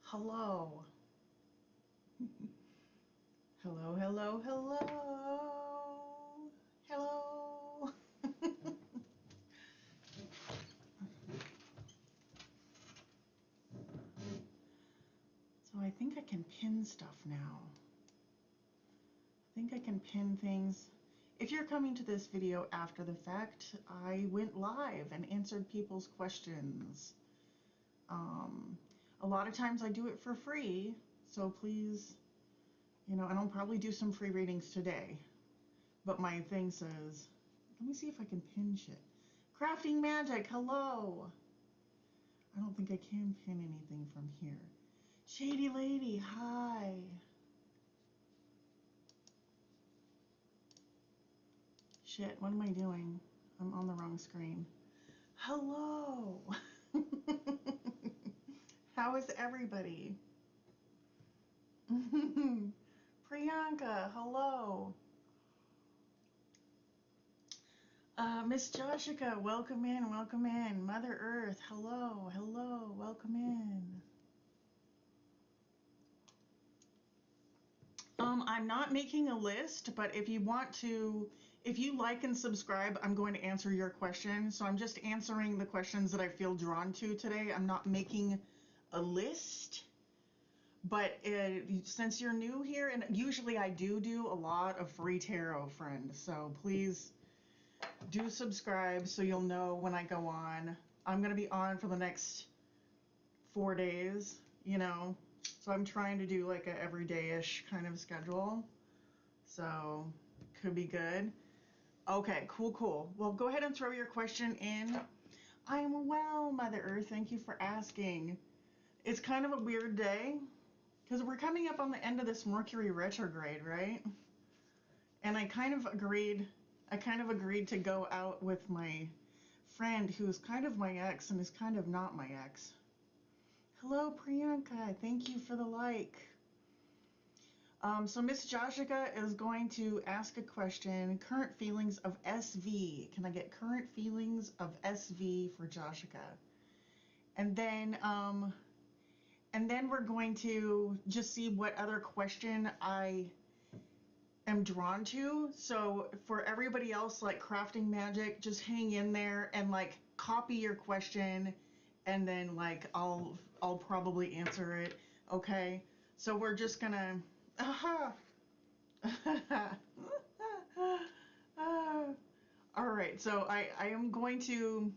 Hello. Hello, hello, hello. Hello. So I think I can pin stuff now. I think I can pin things. If you're coming to this video after the fact, I went live and answered people's questions. A lot of times I do it for free, so please, and I'll probably do some free readings today. But my thing says, let me see if I can pin shit. Crafting Magic, hello. I don't think I can pin anything from here. Shady Lady, hi. Shit, what am I doing? I'm on the wrong screen. Hello. How is everybody? Priyanka, hello. Miss Joshika, welcome in, welcome in. Mother Earth, hello, hello, welcome in. I'm not making a list, but if you want to, if you like and subscribe, I'm going to answer your question. So I'm just answering the questions that I feel drawn to today. I'm not making a list. But since you're new here, and usually I do a lot of free tarot, friend, so please do subscribe so you'll know when I go on. I'm going to be on for the next 4 days, so I'm trying to do like a everyday-ish kind of schedule, so could be good. Okay, cool. Well, go ahead and throw your question in. I'm well, Mother Earth, thank you for asking. It's kind of a weird day because we're coming up on the end of this Mercury retrograde, right? And I kind of agreed to go out with my friend who's kind of my ex and is kind of not my ex. Hello, Priyanka. Thank you for the like. So Miss Joshika is going to ask a question. Current feelings of SV. Can I get current feelings of SV for Joshika? And then we're going to just see what other question I am drawn to. So for everybody else, like Crafting Magic, just hang in there and like copy your question, and then like I'll probably answer it. Okay, so we're just gonna all right, so I am going to,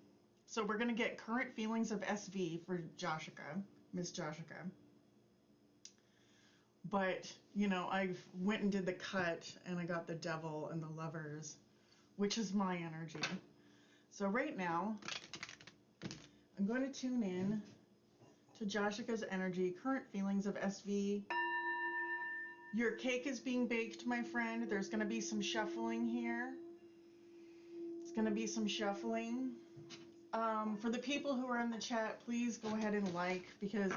so we're gonna get current feelings of SV for Joshika, Miss Joshika. But, I went and did the cut, and I got the Devil and the Lovers, which is my energy. So right now, I'm going to tune in to Joshika's energy, current feelings of SV. Your cake is being baked, my friend. There's going to be some shuffling here. It's going to be some shuffling. For the people who are in the chat, please go ahead and like, because,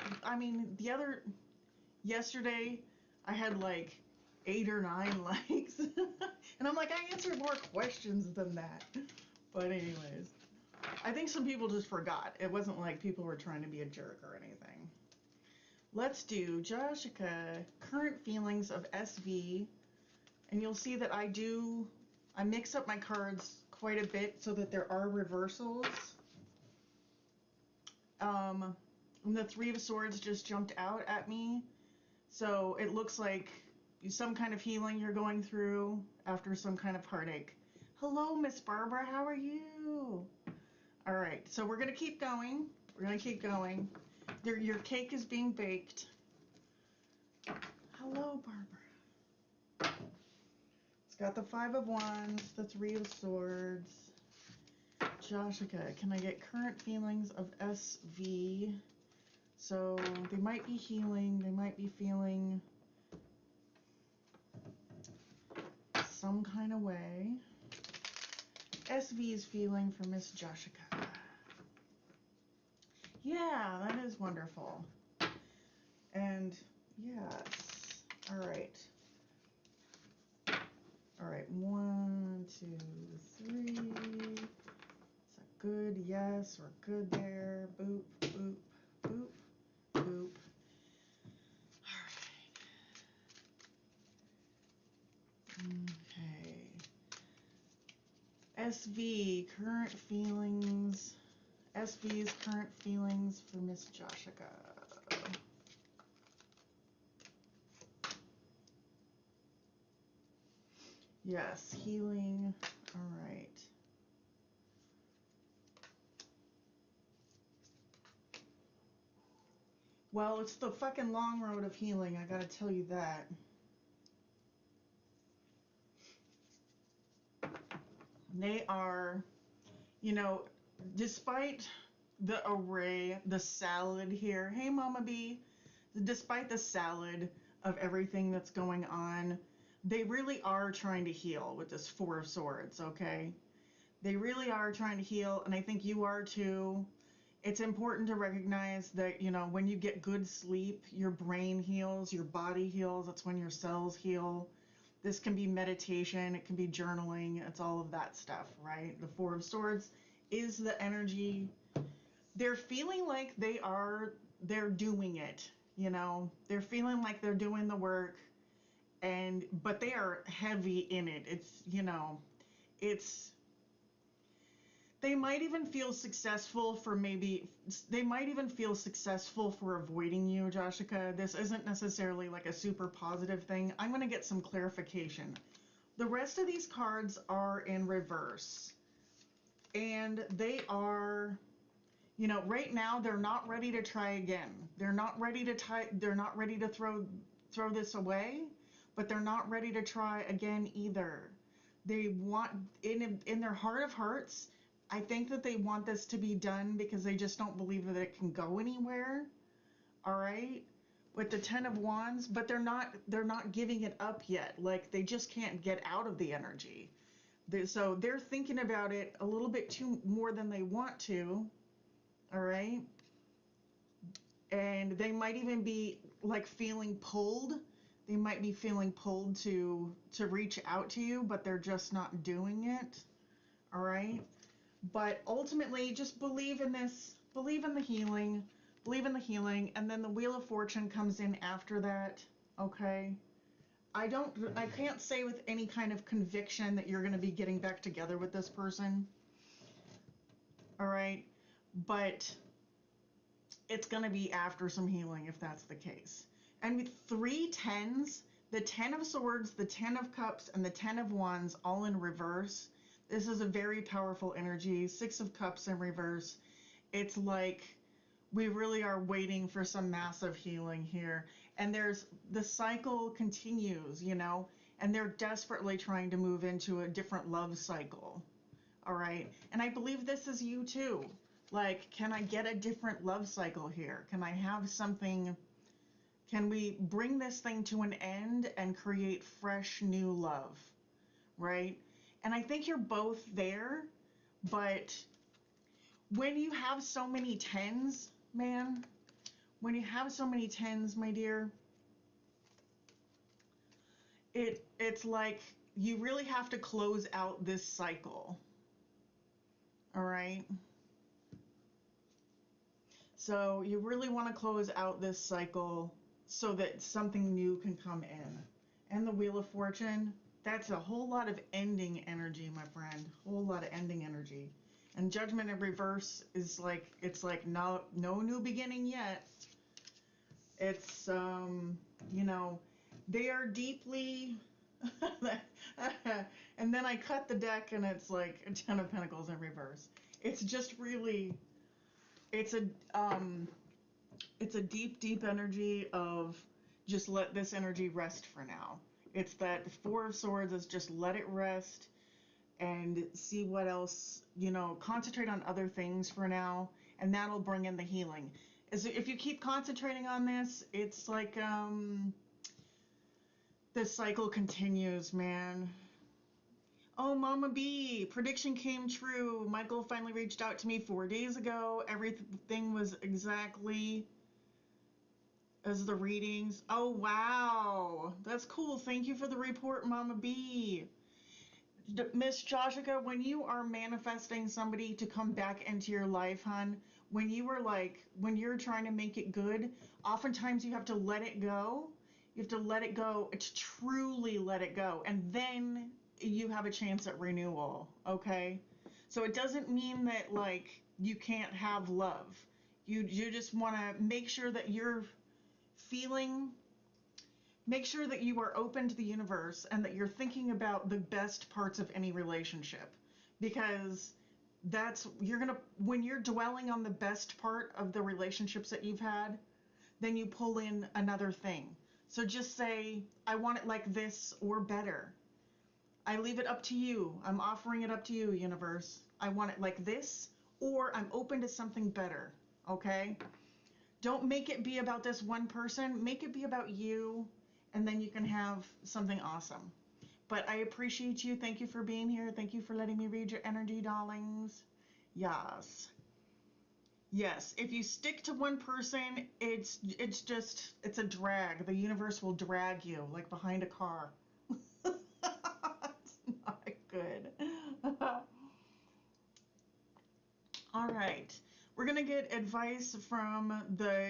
yesterday, I had like 8 or 9 likes. And I'm like, I answered more questions than that. But anyways, I think some people just forgot. It wasn't like people were trying to be a jerk or anything. Let's do Joshika, current feelings of SV. And you'll see that I mix up my cards quite a bit so that there are reversals. And the Three of Swords just jumped out at me. So it looks like some kind of healing you're going through after some kind of heartache. Hello, Miss Barbara. How are you? All right. So we're going to keep going. Your cake is being baked. Hello, Barbara. It's got the 5 of Wands, the 3 of Swords. Joshika, can I get current feelings of SV? So they might be healing. They might be feeling some kind of way. SV's feeling for Miss Joshika. Yeah, that is wonderful. And yes, all right. All right, 1, 2, 3. So good. Yes, we're good there. Boop, boop, boop, boop. All right. Okay. SV, current feelings. SV's current feelings for Miss Joshika. Yes, healing. All right. Well, it's the fucking long road of healing, I gotta tell you that. They are, you know, despite the array, the salad here. Hey, Mama B. Despite the salad of everything that's going on, they really are trying to heal with this Four of Swords, okay? They really are trying to heal, and I think you are too. It's important to recognize that, you know, when you get good sleep, your brain heals, your body heals. That's when your cells heal. This can be meditation, it can be journaling, it's all of that stuff, right? The Four of Swords is the energy. They're feeling like they're doing it, you know? They're feeling like they're doing the work, but they are heavy in it. It's, you know, it's, they might even feel successful for avoiding you, Joshika. This isn't necessarily like a super positive thing. I'm going to get some clarification. The rest of these cards are in reverse. And they are, you know, right now they're not ready to try again. They're not ready to throw this away, but they're not ready to try again either. They want, in their heart of hearts, I think that they want this to be done because they just don't believe that it can go anywhere. All right? With the Ten of Wands, but they're not giving it up yet. Like, they just can't get out of the energy. So they're thinking about it a little bit too more than they want to. All right? And they might even be like feeling pulled. They might be feeling pulled to reach out to you, but they're just not doing it. All right? But ultimately, just believe in this, believe in the healing, and then the Wheel of Fortune comes in after that, okay? I can't say with any kind of conviction that you're going to be getting back together with this person, all right? But it's going to be after some healing if that's the case. And with 3 tens, the Ten of Swords, the Ten of Cups, and the Ten of Wands all in reverse, this is a very powerful energy. 6 of Cups in reverse. It's like we really are waiting for some massive healing here. And the cycle continues, you know, and they're desperately trying to move into a different love cycle. All right. And I believe this is you too. Like, can I get a different love cycle here? Can I have something? Can we bring this thing to an end and create fresh new love? Right? And I think you're both there, but when you have so many tens, man, when you have so many tens, my dear, it's like you really have to close out this cycle. All right? So you really want to close out this cycle so that something new can come in. And the Wheel of Fortune, that's a whole lot of ending energy, my friend. Whole lot of ending energy. And Judgment in reverse is like, it's like no new beginning yet. It's, you know, they are deeply, and then I cut the deck and it's like a Ten of Pentacles in reverse. It's just really, it's a deep energy of just let this energy rest for now. It's that Four of Swords is just let it rest and see what else, you know, concentrate on other things for now, and that'll bring in the healing. As if you keep concentrating on this, it's like the cycle continues, man. Oh, Mama B, prediction came true. Michael finally reached out to me 4 days ago. Everything was exactly as the readings. Oh, wow. That's cool. Thank you for the report, Mama B. Miss Joshua, when you are manifesting somebody to come back into your life, hon, when you are like, when you're trying to make it good, oftentimes you have to let it go. You have to let it go, to truly let it go. And then you have a chance at renewal, okay? So it doesn't mean that, like, you can't have love. You just want to make sure that you're feeling, make sure that you are open to the universe and that you're thinking about the best parts of any relationship, because that's, you're going to, when you're dwelling on the best part of the relationships that you've had, then you pull in another thing. So just say, I want it like this or better. I leave it up to you. I'm offering it up to you, universe. I want it like this, or I'm open to something better. Okay? Don't make it be about this one person. Make it be about you, and then you can have something awesome. But I appreciate you. Thank you for being here. Thank you for letting me read your energy, darlings. Yes. Yes, if you stick to one person, it's a drag. The universe will drag you like behind a car. It's not good. All right. We're going to get advice from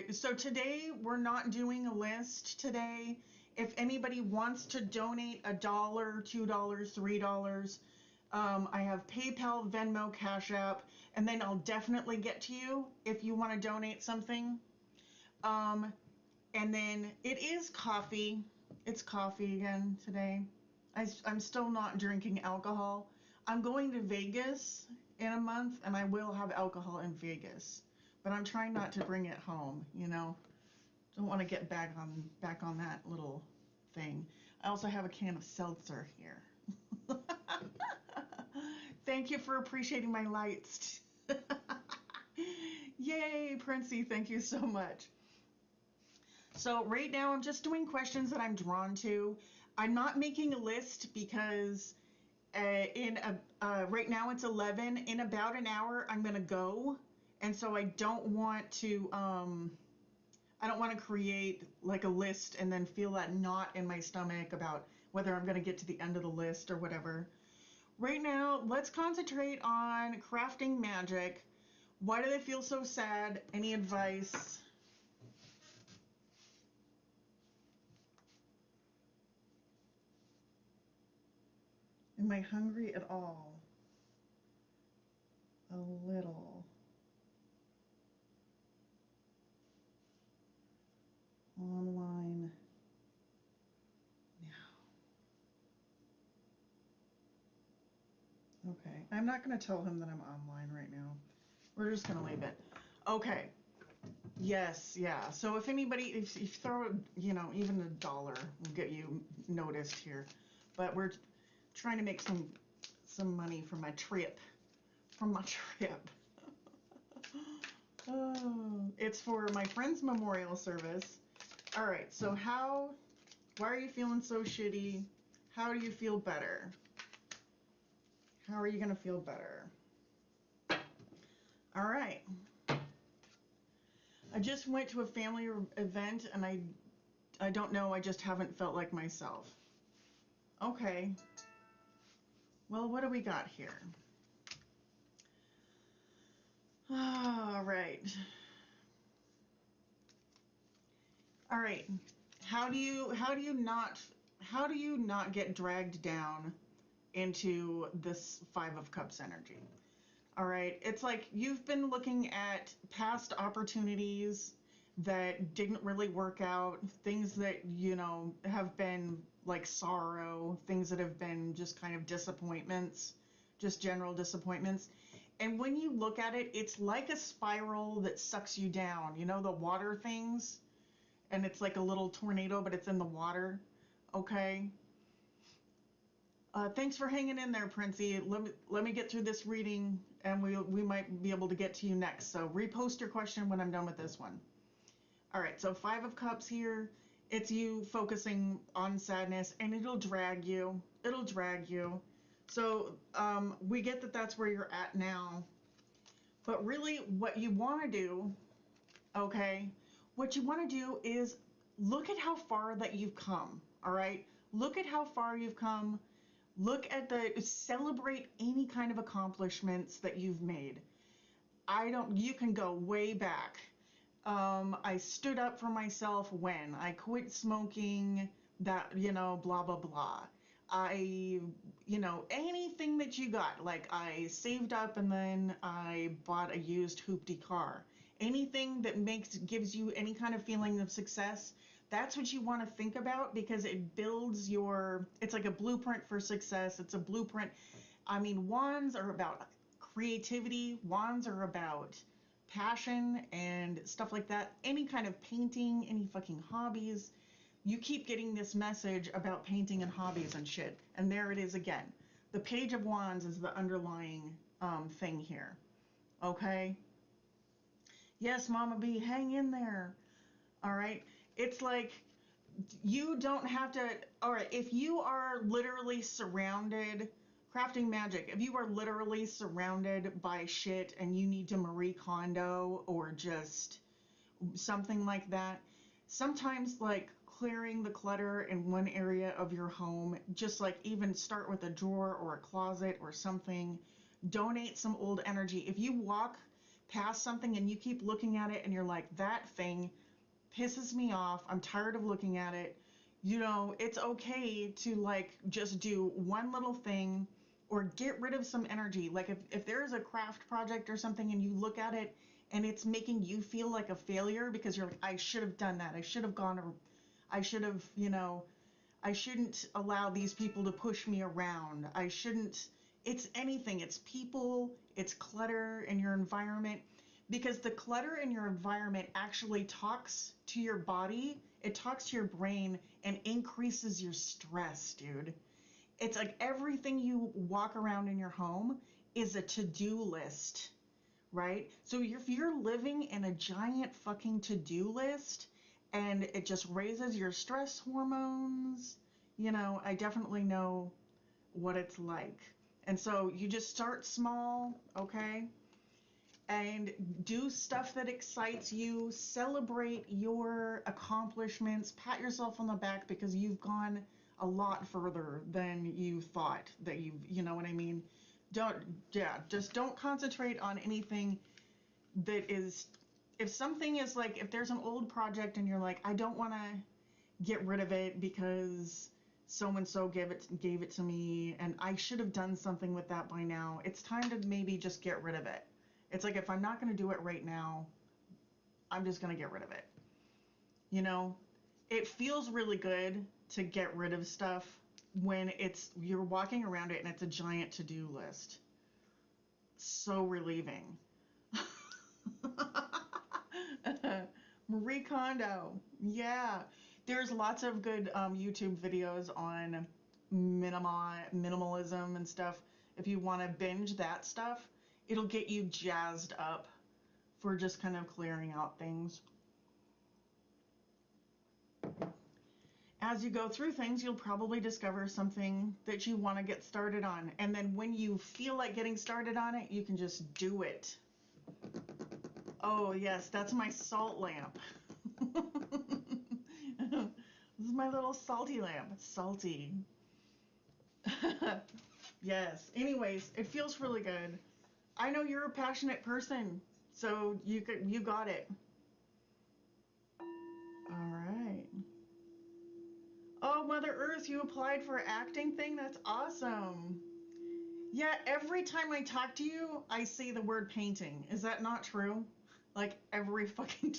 so today we're not doing a list today. If anybody wants to donate $1, $2, $3, I have PayPal, Venmo, Cash App, and then I'll definitely get to you if you want to donate something. And then it is coffee. It's coffee again today. I'm still not drinking alcohol. I'm going to Vegas in a month, and I will have alcohol in Vegas. But I'm trying not to bring it home, you know. Don't want to get back on that little thing. I also have a can of seltzer here. Thank you for appreciating my lights. Yay, Princey, thank you so much. So right now I'm just doing questions that I'm drawn to. I'm not making a list because right now it's 11. In about an hour I'm gonna go, and so I don't want to create like a list and then feel that knot in my stomach about whether I'm gonna get to the end of the list or whatever. Right now, let's concentrate on crafting magic. Why do they feel so sad? Any advice? Am I hungry at all? A little. Online now. Okay, I'm not going to tell him that I'm online right now. We're just going to leave it. Okay. Yes, yeah. So if anybody, if you throw, you know, even $1 will get you noticed here. But we're trying to make some money for my trip. From my trip. Oh, it's for my friend's memorial service. All right, so why are you feeling so shitty? How do you feel better? How are you going to feel better? All right. I just went to a family event and I don't know, I just haven't felt like myself. Okay. Well, what do we got here? All right. All right. How do you not get dragged down into this 5 of Cups energy? All right. It's like you've been looking at past opportunities that didn't really work out, things that, you know, have been like sorrow, things that have been just kind of disappointments, just general disappointments. And when you look at it, it's like a spiral that sucks you down. You know, the water things? And it's like a little tornado, but it's in the water. Okay? Thanks for hanging in there, Princey. Let me get through this reading, and we might be able to get to you next. So repost your question when I'm done with this one. All right, so 5 of Cups here. It's you focusing on sadness, and it'll drag you. It'll drag you. So we get that that's where you're at now. But really, what you want to do, okay, what you want to do is look at how far that you've come, all right? Look at how far you've come. Look at celebrate any kind of accomplishments that you've made. You can go way back. I stood up for myself when I quit smoking, that, blah, blah, blah. I, anything that you got, like I saved up and then I bought a used hoopty car. Anything that gives you any kind of feeling of success, that's what you want to think about, because it builds it's like a blueprint for success. It's a blueprint. I mean, wands are about creativity, wands are about passion and stuff like that. Any kind of painting, any fucking hobbies. You keep getting this message about painting and hobbies and shit. And there it is again. The Page of Wands is the underlying thing here. Okay? Yes, Mama B, hang in there. All right? It's like you don't have to. All right, if you are literally surrounded, crafting magic, if you are literally surrounded by shit and you need to Marie Kondo or just something like that, sometimes like clearing the clutter in one area of your home, just like even start with a drawer or a closet or something, donate some old energy. If you walk past something and you keep looking at it and you're like, that thing pisses me off, I'm tired of looking at it, it's okay to like just do one little thing or get rid of some energy. Like if there is a craft project or something and you look at it and it's making you feel like a failure because you're like, I should have done that, I should have gone, or I should have, I shouldn't allow these people to push me around, I shouldn't. It's anything. It's people, it's clutter in your environment, because the clutter in your environment actually talks to your body, it talks to your brain and increases your stress, dude. It's like everything you walk around in your home is a to-do list, right? So if you're living in a giant fucking to-do list and it just raises your stress hormones, I definitely know what it's like. And so you just start small, okay? And do stuff that excites you, celebrate your accomplishments, pat yourself on the back because you've gone a lot further than you thought that you know what I mean? Just don't concentrate on anything that is, if something is like, if there's an old project and you're like, I don't want to get rid of it because so and so gave it to me and I should have done something with that by now, it's time to maybe just get rid of it. It's like, if I'm not going to do it right now, I'm just going to get rid of it. It feels really good to get rid of stuff when you're walking around it and it's a giant to-do list. So relieving. Marie Kondo. Yeah. There's lots of good YouTube videos on minimalism and stuff. If you want to binge that stuff, it'll get you jazzed up for just kind of clearing out things. As you go through things, you'll probably discover something that you want to get started on. And then when you feel like getting started on it, you can just do it. Oh, yes, that's my salt lamp. This is my little salty lamp. It's salty. Yes. Anyways, it feels really good. I know you're a passionate person, so you got it. All right. Oh, Mother Earth, you applied for an acting thing? That's awesome. Yeah, every time I talk to you, I say the word painting. Is that not true? Like every fucking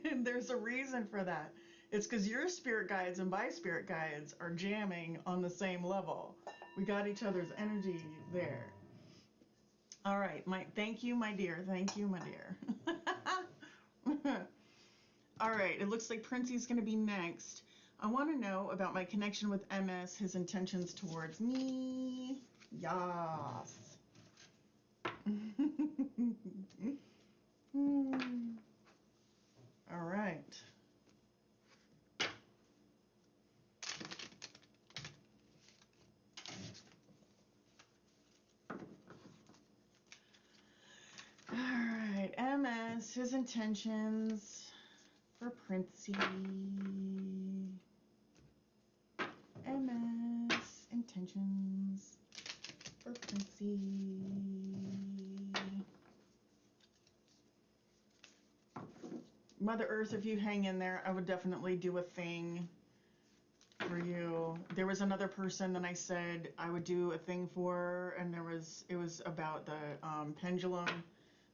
and there's a reason for that. It's because your spirit guides and my spirit guides are jamming on the same level. We got each other's energy there. All right, thank you, my dear. Thank you, my dear. All right, it looks like Princey's going to be next. I want to know about my connection with MS, his intentions towards me. Yas. All right. All right, MS, his intentions for Princey. intentions for Princey. Mother Earth, if you hang in there, I would definitely do a thing for you. There was another person that I said I would do a thing for, and it was about the pendulum.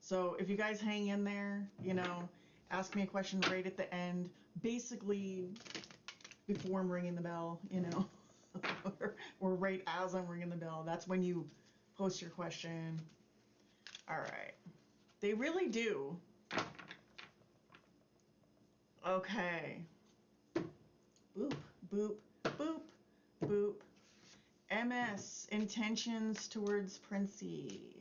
So if you guys hang in there, you know, ask me a question right at the end, basically before I'm ringing the bell, you know, or right as I'm ringing the bell. That's when you post your question. All right. They really do. Okay. Boop, boop, boop, boop. MS, intentions towards Princey.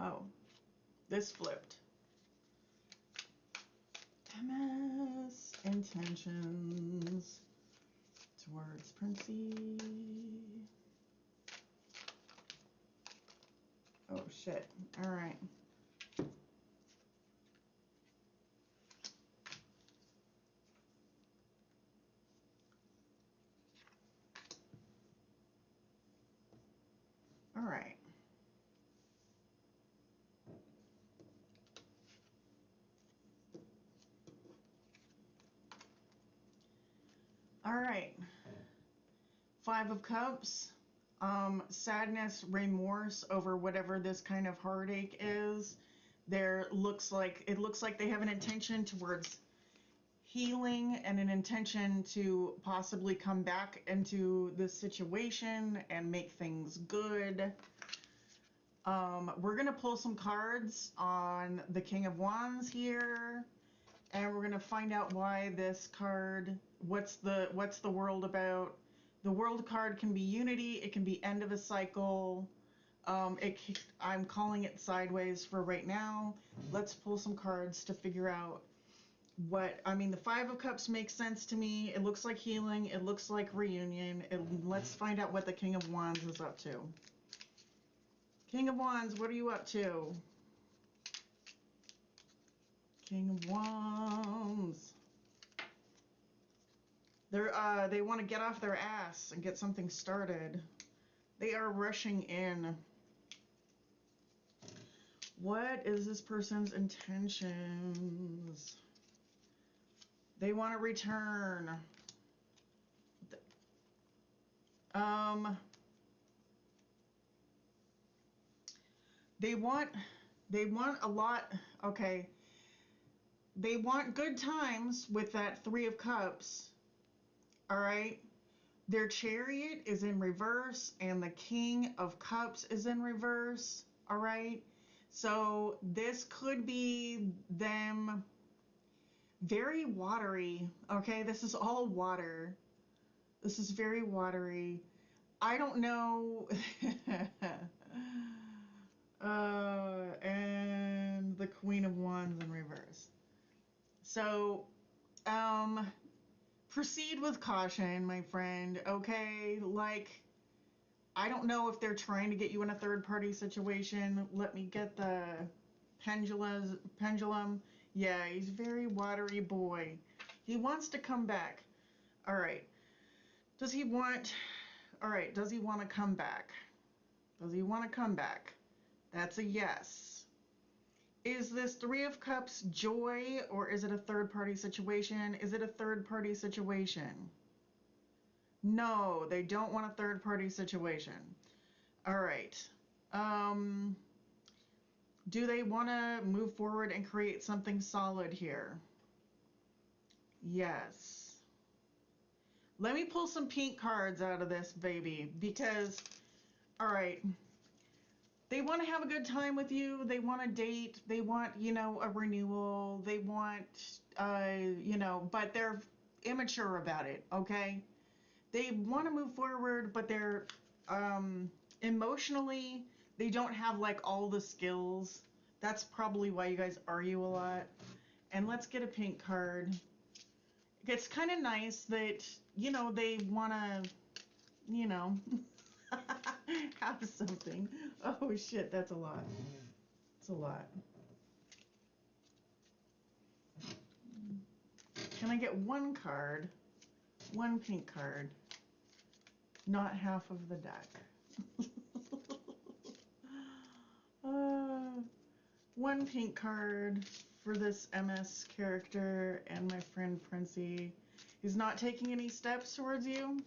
Oh, this flipped. MS, intentions towards Princey. Oh, shit. All right. All right. All right. Five of Cups. Sadness, remorse over whatever this kind of heartache is. It looks like they have an intention towards healing and an intention to possibly come back into this situation and make things good. We're gonna pull some cards on the King of Wands here, and we're gonna find out why this card. What's the world about? The World card can be unity. It can be end of a cycle. I'm calling it sideways for right now. Let's pull some cards to figure out what. I mean, the Five of Cups makes sense to me. It looks like healing. It looks like reunion. Let's find out what the King of Wands is up to. King of Wands, what are you up to? King of Wands. They want to get off their ass and get something started. They are rushing in. What is this person's intentions? They want to return. They want a lot. Okay. They want good times with that Three of Cups. All right. Their Chariot is in reverse and the King of Cups is in reverse. All right. So this could be them very watery. Okay. This is all water. This is very watery. I don't know. And the Queen of Wands in reverse. So, proceed with caution, my friend, okay? Like, I don't know if they're trying to get you in a third-party situation. Let me get the pendulum. Yeah, he's a very watery boy. He wants to come back. All right. Does he want to come back? Does he want to come back? That's a yes. Is this Three of Cups joy, or is it a third-party situation? Is it a third-party situation? No, they don't want a third-party situation. All right. Do they want to move forward and create something solid here? Yes. Let me pull some pink cards out of this baby because, all right, they want to have a good time with you. They want to date. They want, you know, a renewal. They want, you know, but they're immature about it, okay? They want to move forward, but they're emotionally, they don't have like all the skills. That's probably why you guys argue a lot. And let's get a pink card. It's kind of nice that, you know, they want to, you know, have something. Oh shit, that's a lot. It's a lot. Can I get one card? One pink card. Not half of the deck. One pink card for this MS character and my friend Princey. He's not taking any steps towards you.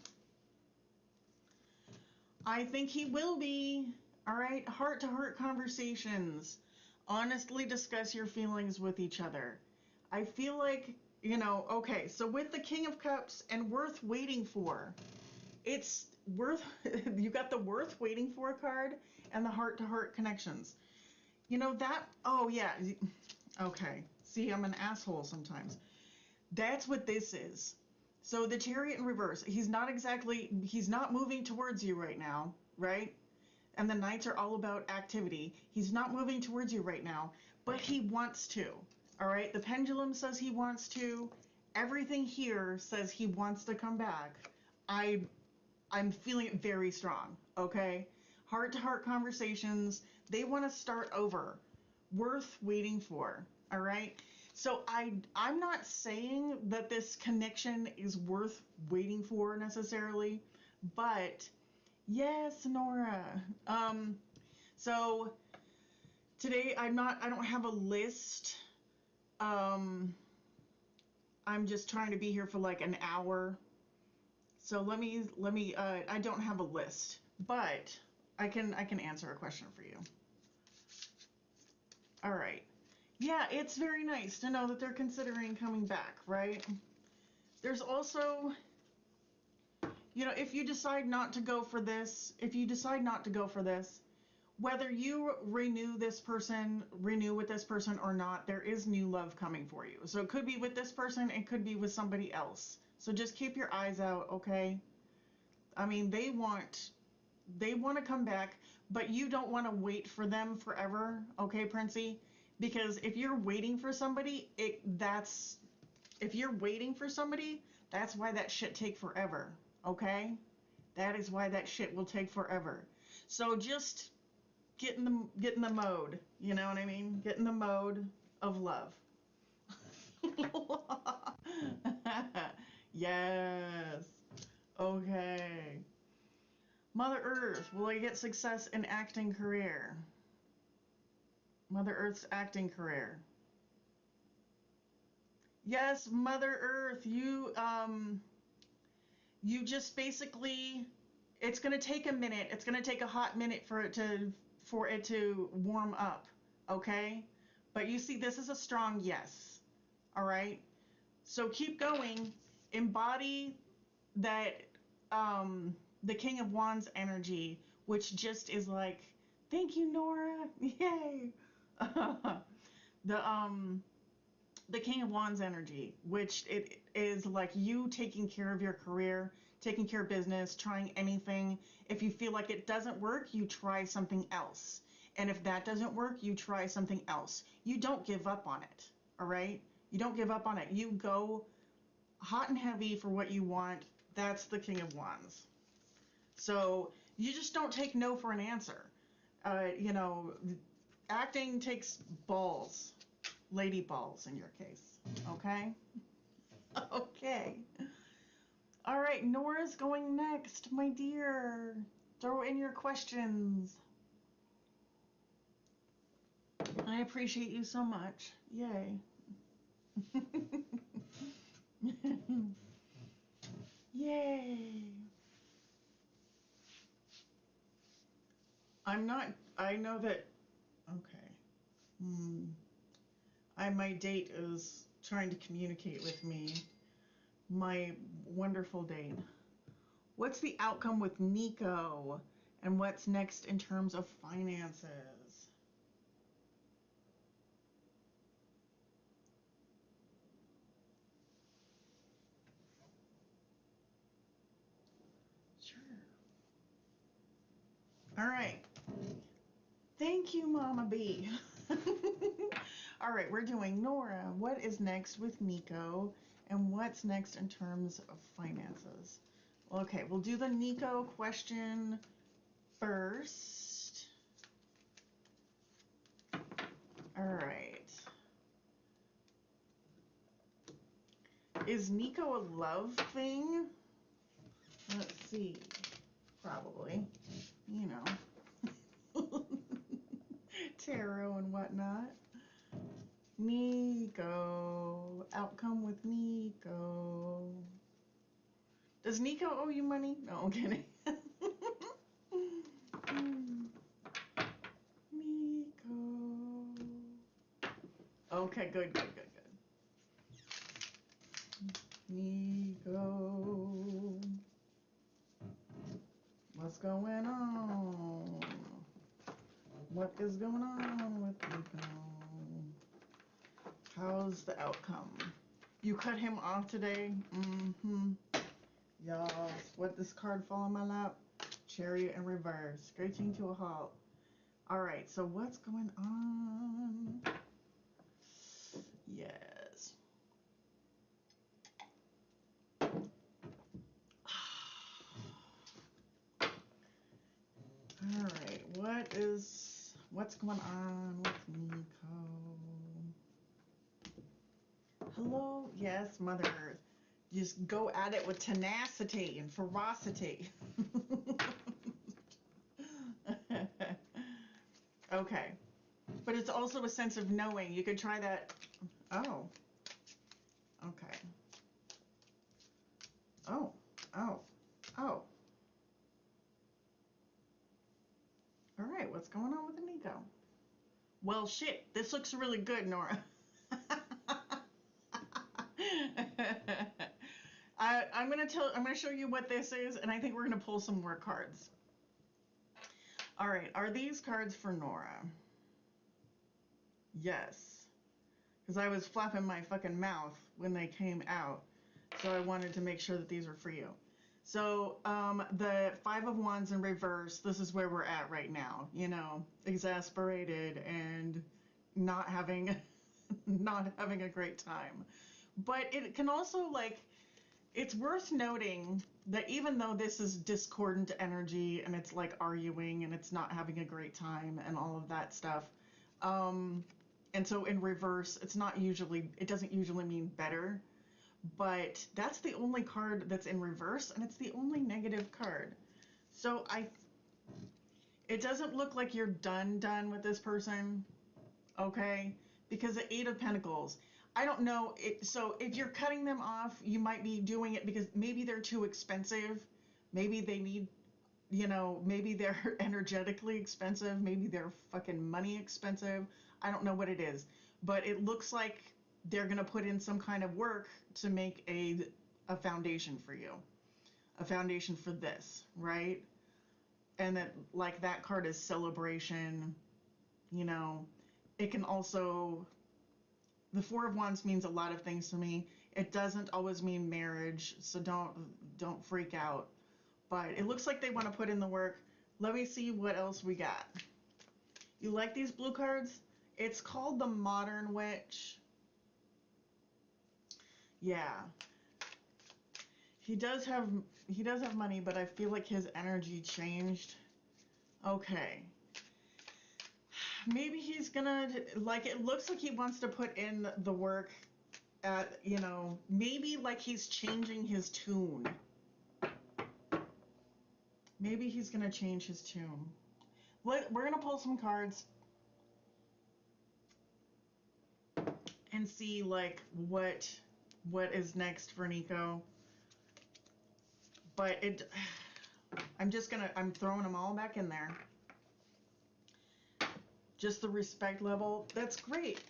I think he will be. All right, heart-to-heart conversations. Honestly discuss your feelings with each other. I feel like, you know, okay, so with the King of Cups and worth waiting for, it's worth, you got the worth waiting for card and the heart-to-heart connections. You know that, oh yeah, okay. See, I'm an asshole sometimes. That's what this is. So the Chariot in reverse, he's not moving towards you right now, right? And the Knights are all about activity. He's not moving towards you right now, but he wants to, all right? The pendulum says he wants to. Everything here says he wants to come back. I'm feeling it very strong, okay? Heart-to-heart conversations, they want to start over. Worth waiting for, all right? So I'm not saying that this connection is worth waiting for necessarily, but yes, Nora. So today I don't have a list. I'm just trying to be here for like an hour. So let me I don't have a list, but I can answer a question for you. All right. Yeah, it's very nice to know that they're considering coming back, right? There's also, you know, if you decide not to go for this, whether you renew with this person or not, there is new love coming for you. So it could be with this person, it could be with somebody else. So just keep your eyes out, okay? I mean, they want to come back, but you don't want to wait for them forever, okay, Princey? Because if you're waiting for somebody, that's why that shit take forever, okay? That is why that shit will take forever. So just get in the mode, you know what I mean? Get in the mode of love. Yes. Okay. Mother Earth, will I get success in acting career? Mother Earth's acting career. Yes, Mother Earth, you just basically, it's going to take a minute. It's going to take a hot minute for it to warm up, okay? But you see, this is a strong yes. All right? So keep going. Embody that the King of Wands energy, which just is like, thank you, Nora. Yay. The King of Wands energy, which it is like you taking care of your career, taking care of business, trying anything. If you feel like it doesn't work, you try something else. And if that doesn't work, you try something else. You don't give up on it, all right? You don't give up on it. You go hot and heavy for what you want. That's the King of Wands. So you just don't take no for an answer. You know, acting takes balls. Lady balls in your case. Okay? Okay. All right, Nora's going next, my dear. Throw in your questions. I appreciate you so much. Yay. Yay. I know that, okay. My date is trying to communicate with me. My wonderful date. What's the outcome with Nico? And what's next in terms of finances? Sure. All right. Thank you, Mama B. All right, we're doing Nora. What is next with Nico? And what's next in terms of finances? Okay, we'll do the Nico question first. All right. Is Nico a love thing? Let's see. Probably. You know. Tarot and whatnot. Nico. Outcome with Nico. Does Nico owe you money? No, I'm kidding. Nico. Okay, good. Nico. What's going on? What is going on with Nico? How's the outcome? You cut him off today? Mm-hmm. Yes. What this card fall in my lap? Chariot in reverse. Screeching to a halt. Alright, so what's going on? Yes. Alright, what's going on with Nico? Hello? Yes, Mother Earth. Just go at it with tenacity and ferocity. Okay. But it's also a sense of knowing. You could try that. Oh. Okay. Oh. Oh. Oh. All right. What's going on with Nico? Well, shit. This looks really good, Nora. I'm gonna show you what this is, and I think we're gonna pull some more cards. All right. Are these cards for Nora? Yes. Because I was flapping my fucking mouth when they came out. So I wanted to make sure that these were for you. So the Five of Wands in reverse, this is where we're at right now. You know, exasperated and not having a great time. But it can also, like, it's worth noting that even though this is discordant energy and it's like arguing and it's not having a great time and all of that stuff, and so in reverse, it doesn't usually mean better, but that's the only card that's in reverse, and it's the only negative card. So it doesn't look like you're done with this person, okay? Because the Eight of Pentacles, I don't know. So if you're cutting them off, you might be doing it because maybe they're too expensive. Maybe they need, maybe they're energetically expensive. Maybe they're fucking money expensive. I don't know what it is, but it looks like they're going to put in some kind of work to make a foundation for you, a foundation for this, right? And that card is celebration. It can also, the Four of Wands means a lot of things to me. It doesn't always mean marriage, so don't freak out. But it looks like they want to put in the work. Let me see what else we got. You like these blue cards? It's called the Modern Witch. Yeah. He does have money, but I feel like his energy changed. Okay. Maybe he's gonna, like, it looks like he wants to put in the work at, maybe like he's changing his tune. Maybe he's gonna change his tune. We're gonna pull some cards and see, like, what is next for Nico. But I'm throwing them all back in there. Just the respect level, that's great.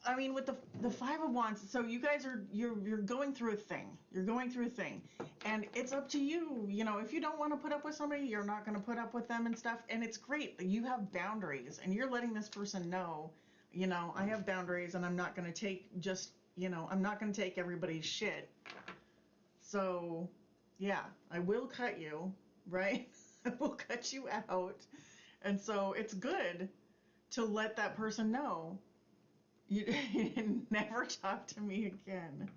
I mean, with the Five of Wands, so you guys you're going through a thing. You're going through a thing, and it's up to you. If you don't want to put up with somebody, you're not going to put up with them and stuff. And it's great that you have boundaries, and you're letting this person know, I have boundaries, and I'm not going to take I'm not going to take everybody's shit. So, yeah, I will cut you, right? I will cut you out, and so it's good to let that person know. You never talk to me again.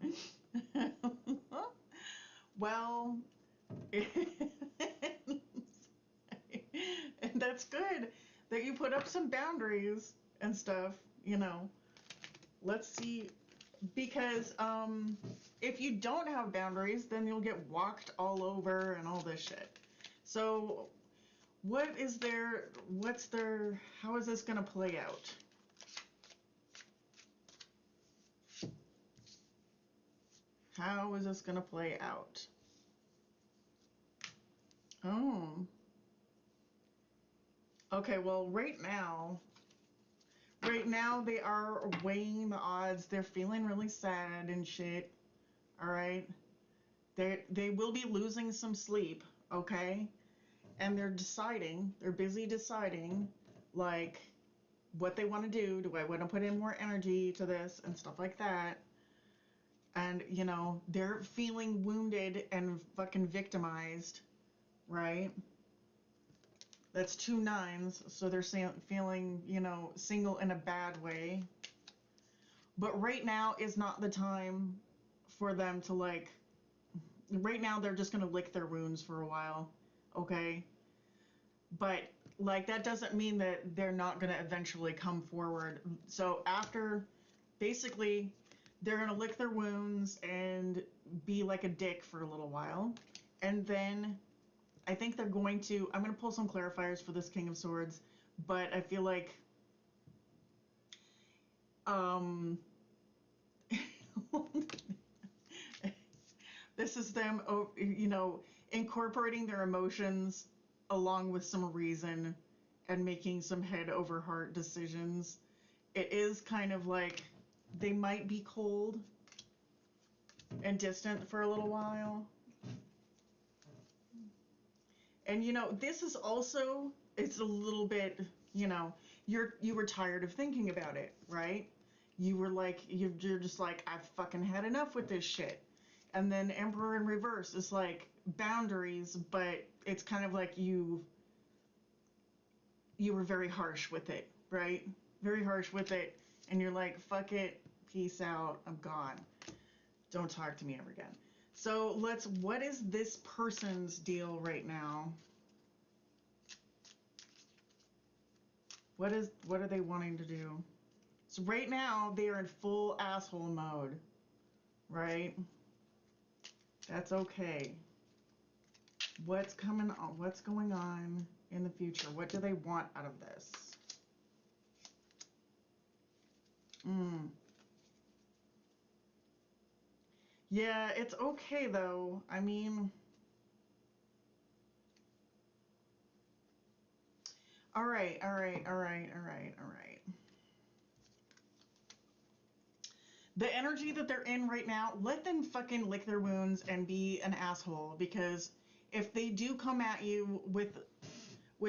Well, and that's good that you put up some boundaries and stuff, Let's see Because if you don't have boundaries, then you'll get walked all over and all this shit. So how is this gonna play out? How is this gonna play out? Oh. Okay, well, right now they are weighing the odds. They're feeling really sad and shit. All right. They will be losing some sleep, okay? And they're busy deciding, like, what they want to do. Do I want to put in more energy to this and stuff like that? And, they're feeling wounded and fucking victimized, right? That's 2 9s, so they're feeling, single in a bad way. But right now is not the time for them to, like, right now they're just going to lick their wounds for a while, okay? But, like, that doesn't mean that they're not going to eventually come forward. So after, basically, they're going to lick their wounds and be like a dick for a little while. And then I think I'm going to pull some clarifiers for this King of Swords, but I feel like, this is them, incorporating their emotions along with some reason and making some head over heart decisions. It is kind of like they might be cold and distant for a little while. And this is also, it's a little bit, you were tired of thinking about it, right? You were like, you're just like, I've fucking had enough with this shit. And then Emperor in reverse is like boundaries, but it's kind of like you were very harsh with it, right? Very harsh with it. And you're like, fuck it, peace out, I'm gone. Don't talk to me ever again. So what is this person's deal right now? What are they wanting to do? So right now they are in full asshole mode, right? That's okay. What's coming on? What's going on in the future? What do they want out of this? Yeah, it's okay though. I mean, all right. The energy that they're in right now, let them fucking lick their wounds and be an asshole, because if they do come at you with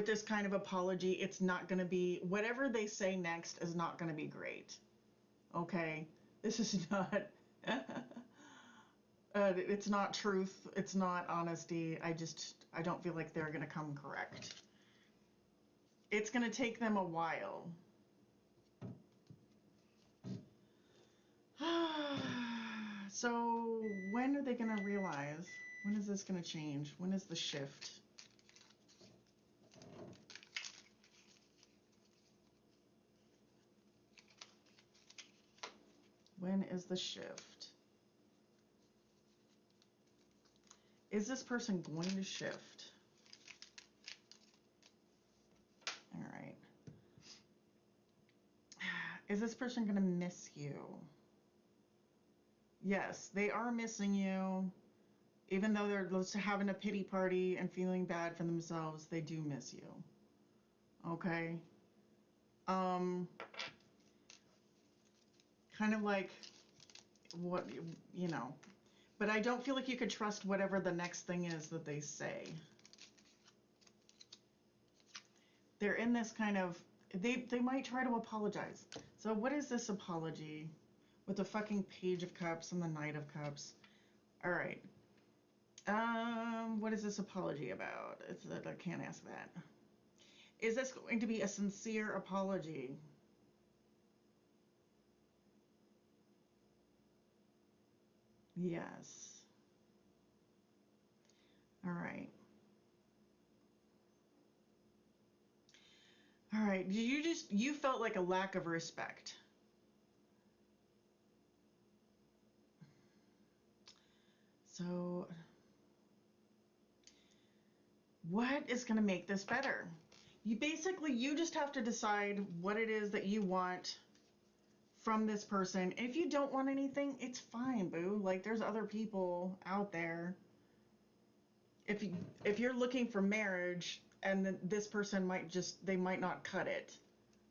this kind of apology, it's not going to be, whatever they say next is not going to be great. Okay? This is not it's not truth, it's not honesty. I don't feel like they're going to come correct. It's going to take them a while. So when are they going to realize? When is this going to change? When is the shift? When is the shift? Is this person going to shift? All right. Is this person going to miss you? Yes, they are missing you. Even though they're having a pity party and feeling bad for themselves, they do miss you. Okay? Kind of like, what, but I don't feel like you could trust whatever the next thing is that they say. They're in this kind of, they might try to apologize. So what is this apology? With the fucking Page of Cups and the Knight of Cups. All right. What is this apology about? I can't ask that. Is this going to be a sincere apology? Yes. All right. All right. You felt like a lack of respect. So what is going to make this better? You just have to decide what it is that you want from this person. If you don't want anything, it's fine, boo. Like, there's other people out there. If you're looking for marriage, and this person they might not cut it,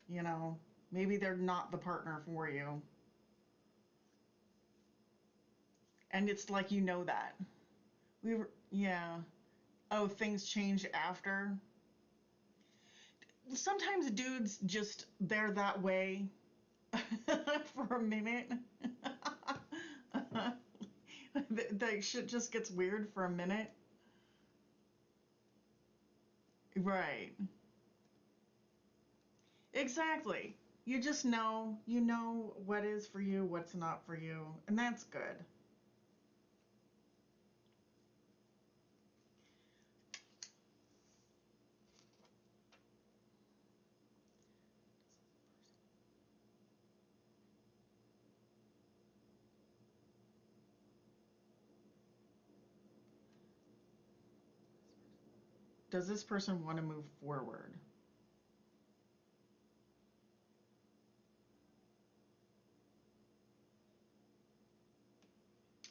you know, maybe they're not the partner for you, and it's like, that yeah. Oh, things change after. Sometimes dudes just, they're that way for a minute. The shit just gets weird for a minute. Right. Exactly. You just know what is for you, what's not for you, and that's good. Does this person want to move forward?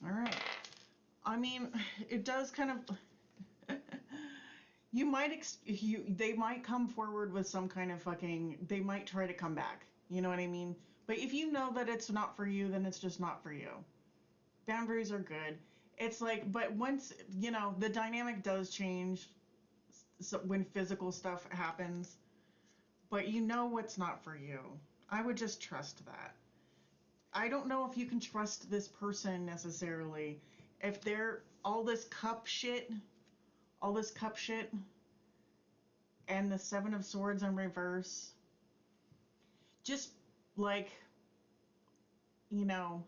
All right. I mean, it does kind of. They might come forward with some kind of fucking. They might try to come back. You know what I mean? But if you know that it's not for you, then it's just not for you. Boundaries are good. It's like, but once the dynamic does change, so when physical stuff happens, but what's not for you. I would just trust that. I don't know if you can trust this person necessarily. If they're all this cup shit, and the Seven of Swords in reverse, just like, you know,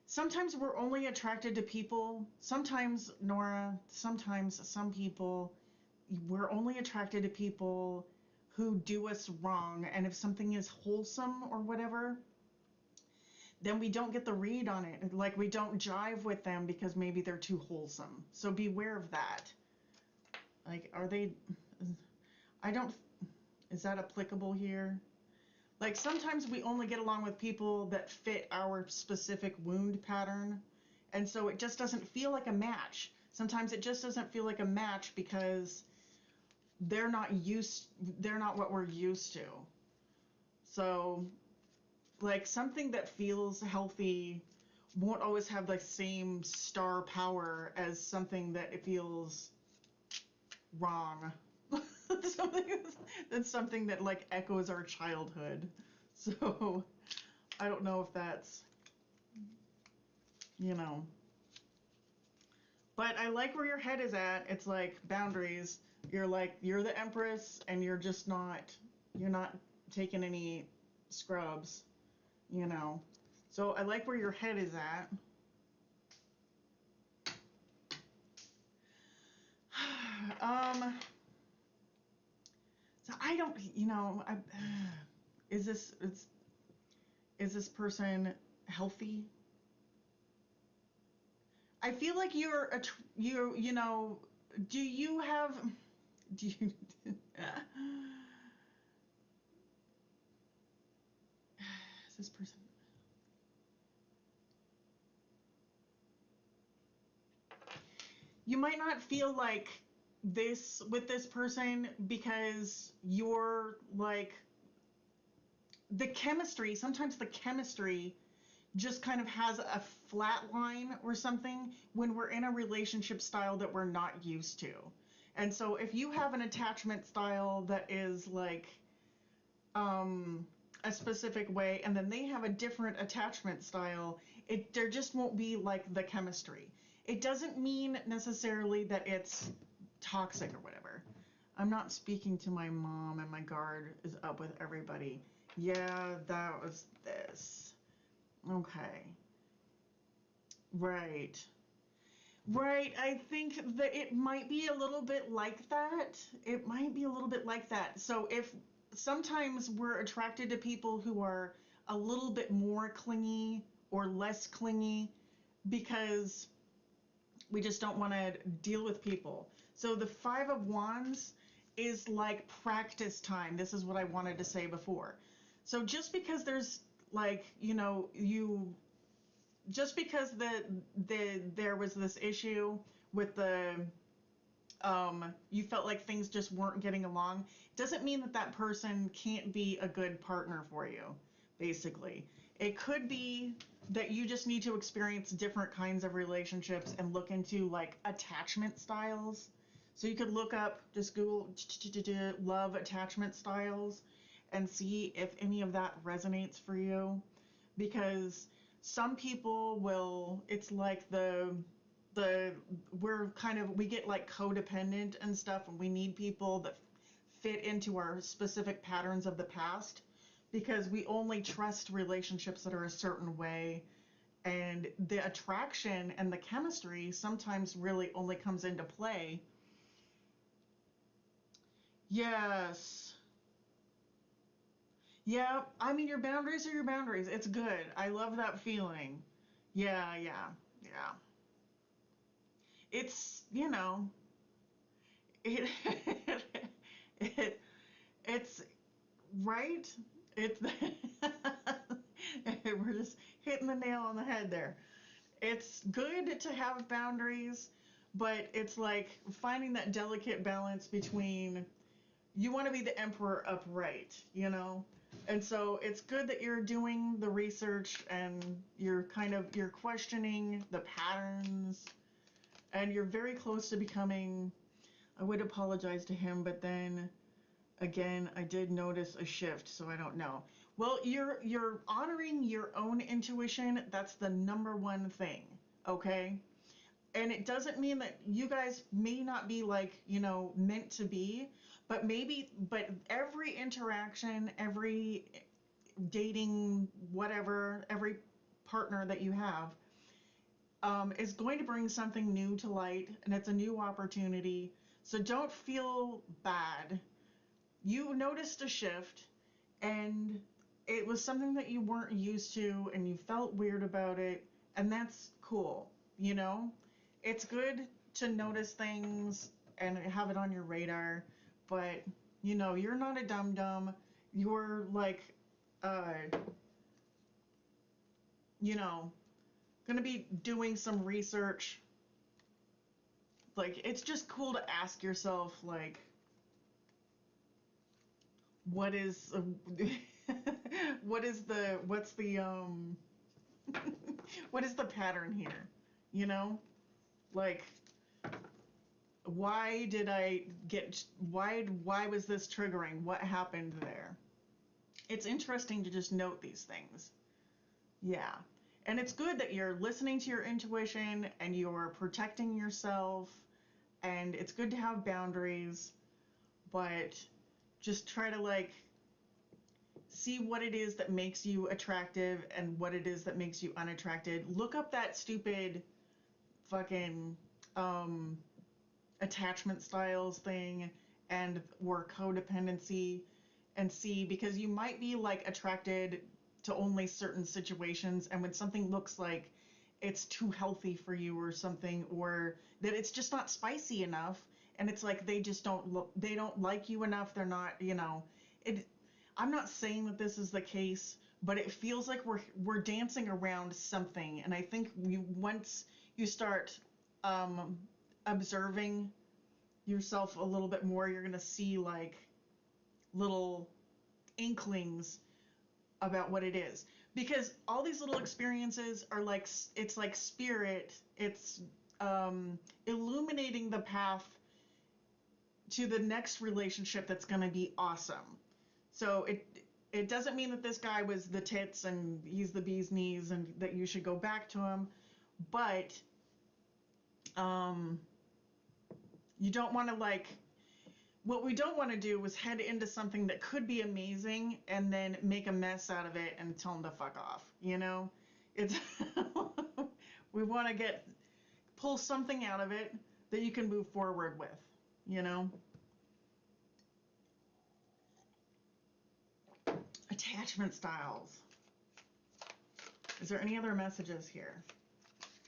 sometimes we're only attracted to people. Sometimes, Nora, sometimes some people, we're only attracted to people who do us wrong. And if something is wholesome or whatever, then we don't get the read on it. Like, we don't jive with them because maybe they're too wholesome. So beware of that. Like, are they, I don't, is that applicable here? Like, sometimes we only get along with people that fit our specific wound pattern. And so it just doesn't feel like a match. Sometimes it just doesn't feel like a match because they're not what we're used to. So, like, something that feels healthy won't always have the same star power as something that it feels wrong. That's something that, like, echoes our childhood. So I don't know if that's, you know. But I like where your head is at. It's like boundaries. You're the empress, and you're not taking any scrubs, you know. So I like where your head is at. So I don't, is this person healthy? I feel like do you have, do you, is this person, you might not feel like this with this person because you're like, sometimes the chemistry just kind of has a flat line or something when we're in a relationship style that we're not used to. And so if you have an attachment style that is like a specific way, and then they have a different attachment style, there just won't be like the chemistry. It doesn't mean necessarily that it's toxic or whatever. I'm not speaking to my mom, and my guard is up with everybody. Yeah, that was this. Okay. Right. Right. I think that it might be a little bit like that. It might be a little bit like that. So if sometimes we're attracted to people who are a little bit more clingy or less clingy because We just don't want to deal with people. So the Five of Wands is like practice time. This is what I wanted to say before. So just because there's like, just because there was this issue with you felt like things just weren't getting along, doesn't mean that that person can't be a good partner for you, basically. It could be that you just need to experience different kinds of relationships and look into like attachment styles. So you could look up, just Google love attachment styles and see if any of that resonates for you. Because some people will, it's like we get like codependent and stuff, and we need people that fit into our specific patterns of the past, because we only trust relationships that are a certain way, and the attraction and the chemistry sometimes really only comes into play. Yes. Yeah, I mean, your boundaries are your boundaries. It's good. I love that feeling. Yeah, yeah, yeah. It's, it, it it's right. It's we're just hitting the nail on the head there. It's good to have boundaries, but it's like finding that delicate balance between, you want to be the emperor upright, And so it's good that you're doing the research and you're questioning the patterns, and you're very close to becoming. I would apologize to him, but then again, I did notice a shift, so I don't know. Well, you're honoring your own intuition. That's the number one thing, okay? And it doesn't mean that you guys may not be like, meant to be, but every interaction, every dating, whatever, every partner that you have is going to bring something new to light, and it's a new opportunity. So don't feel bad. You noticed a shift, and it was something that you weren't used to, and you felt weird about it, and that's cool, It's good to notice things and have it on your radar, but, you're not a dum-dum. You're like, uh, gonna be doing some research. Like, it's just cool to ask yourself, like, what is what's the what is the pattern here, you know like, why was this triggering, what happened there? It's interesting to just note these things. Yeah. And it's good that you're listening to your intuition and you're protecting yourself, and it's good to have boundaries, but just try to like see what it is that makes you attractive and what it is that makes you unattracted. Look up that stupid fucking attachment styles thing and or codependency, and see, because you might be like attracted to only certain situations, and when something looks like it's too healthy for you or something, or that it's just not spicy enough, and it's like they don't like you enough, they're not, it I'm not saying that this is the case, but it feels like we're dancing around something, and I think once you start observing yourself a little bit more, you're going to see like little inklings about what it is, because all these little experiences are like, it's like spirit, it's illuminating the path to the next relationship that's going to be awesome. So it doesn't mean that this guy was the tits and he's the bee's knees and that you should go back to him, but you don't want to like, what we don't want to do is head into something that could be amazing and then make a mess out of it and tell them to fuck off. It's we want to pull something out of it that you can move forward with. Attachment styles. Is there any other messages here?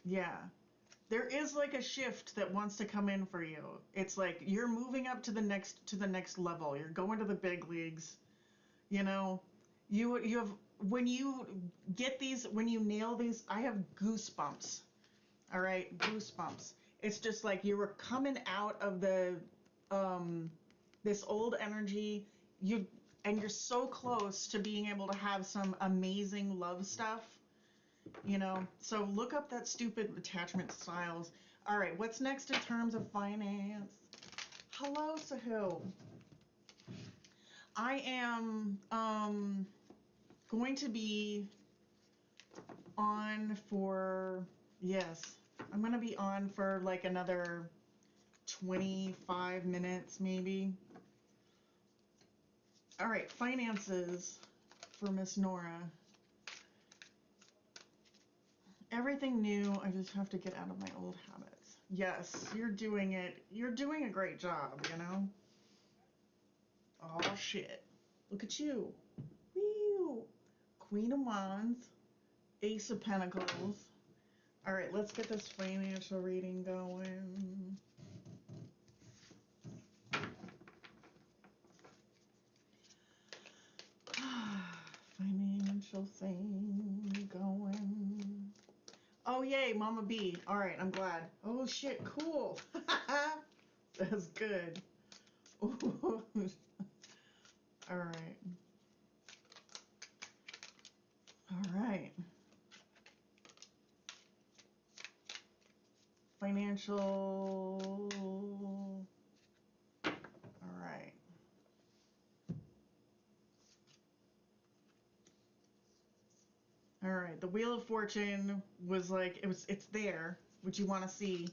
Yeah. There is like a shift that wants to come in for you. It's like you're moving up to the next level. You're going to the big leagues. You know, you have when you get these when you nail these, I have goosebumps. All right, goosebumps. It's just like you were coming out of the um this old energy. You and you're so close to being able to have some amazing love stuff, you know. So look up that stupid attachment styles. All right, what's next in terms of finance? Hello, Sahil. I am going to be on for, yes, I'm going to be on for like another 25 minutes maybe. All right, finances for Miss Nora. Everything new, I just have to get out of my old habits. Yes, you're doing it. You're doing a great job, you know? Oh, shit. Look at you. Whew. Queen of Wands, Ace of Pentacles. All right, let's get this financial reading going. Financial thing going. Oh, yay, Mama B. All right, I'm glad. Oh, shit, cool. That's good. All right. All right. Financial. All right. All right. The Wheel of Fortune was like, it's there, which you want to see.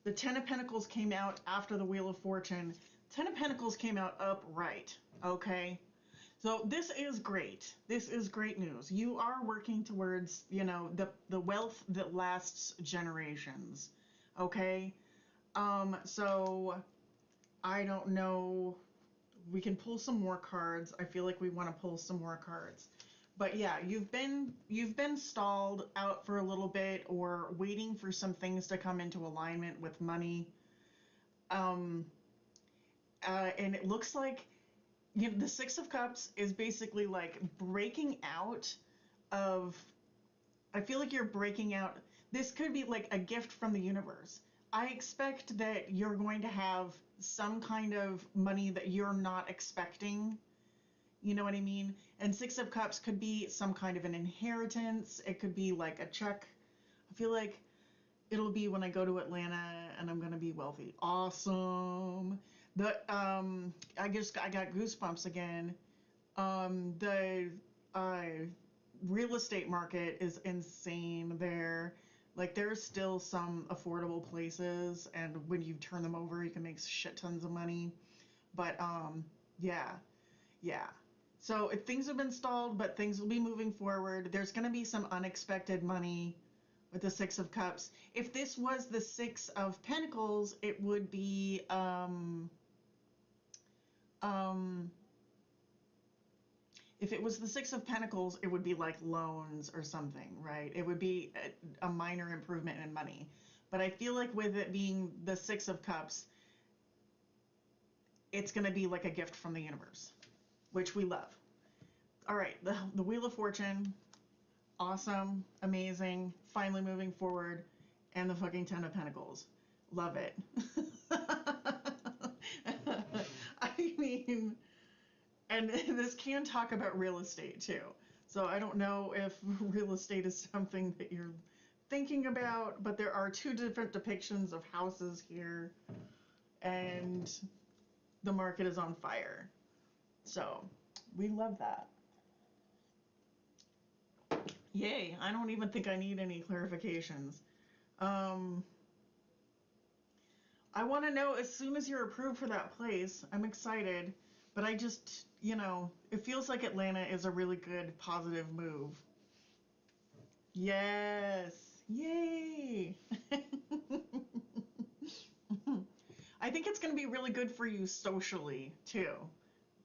The Ten of Pentacles came out after the Wheel of Fortune. Ten of Pentacles came out upright. Okay. So this is great. This is great news. You are working towards, you know, the wealth that lasts generations. Okay? So I don't know. We can pull some more cards. I feel like we want to pull some more cards. But yeah, you've been stalled out for a little bit or waiting for some things to come into alignment with money. Um and it looks like, you know, the Six of Cups is basically like breaking out of, I feel like you're breaking out. This could be like a gift from the universe. I expect that you're going to have some kind of money that you're not expecting. You know what I mean? And Six of Cups could be some kind of an inheritance. It could be like a check. I feel like it'll be when I go to Atlanta and I'm gonna be wealthy. Awesome. The I got goosebumps again. The uh real estate market is insane there. Like there's still some affordable places, and when you turn them over, you can make shit tons of money. But yeah, yeah. So things have been stalled, but things will be moving forward. There's going to be some unexpected money with the Six of Cups. If this was the Six of Pentacles, it would be um if it was the Six of Pentacles, it would be like loans or something, right? It would be a minor improvement in money. But I feel like with it being the Six of Cups, it's going to be like a gift from the universe, which we love. All right, the Wheel of Fortune, awesome, amazing, finally moving forward, and the fucking Ten of Pentacles. Love it. I mean, and this can talk about real estate too. So I don't know if real estate is something that you're thinking about, but there are two different depictions of houses here, and the market is on fire. So we love that. Yay, I don't even think I need any clarifications. Um, I want to know as soon as you're approved for that place. I'm excited, but I just, you know, it feels like Atlanta is a really good positive move. Yes. Yay. I think it's going to be really good for you socially too,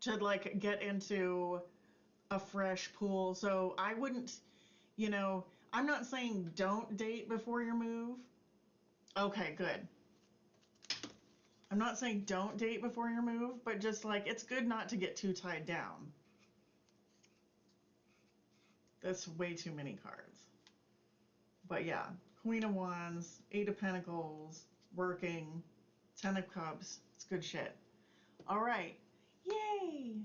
to like get into a fresh pool. So I wouldn't, you know, I'm not saying don't date before your move, Okay, good. I'm not saying don't date before your move, but just like it's good not to get too tied down. That's way too many cards. But yeah, Queen of Wands, Eight of Pentacles, working, Ten of Cups. It's good shit. All right. Yay!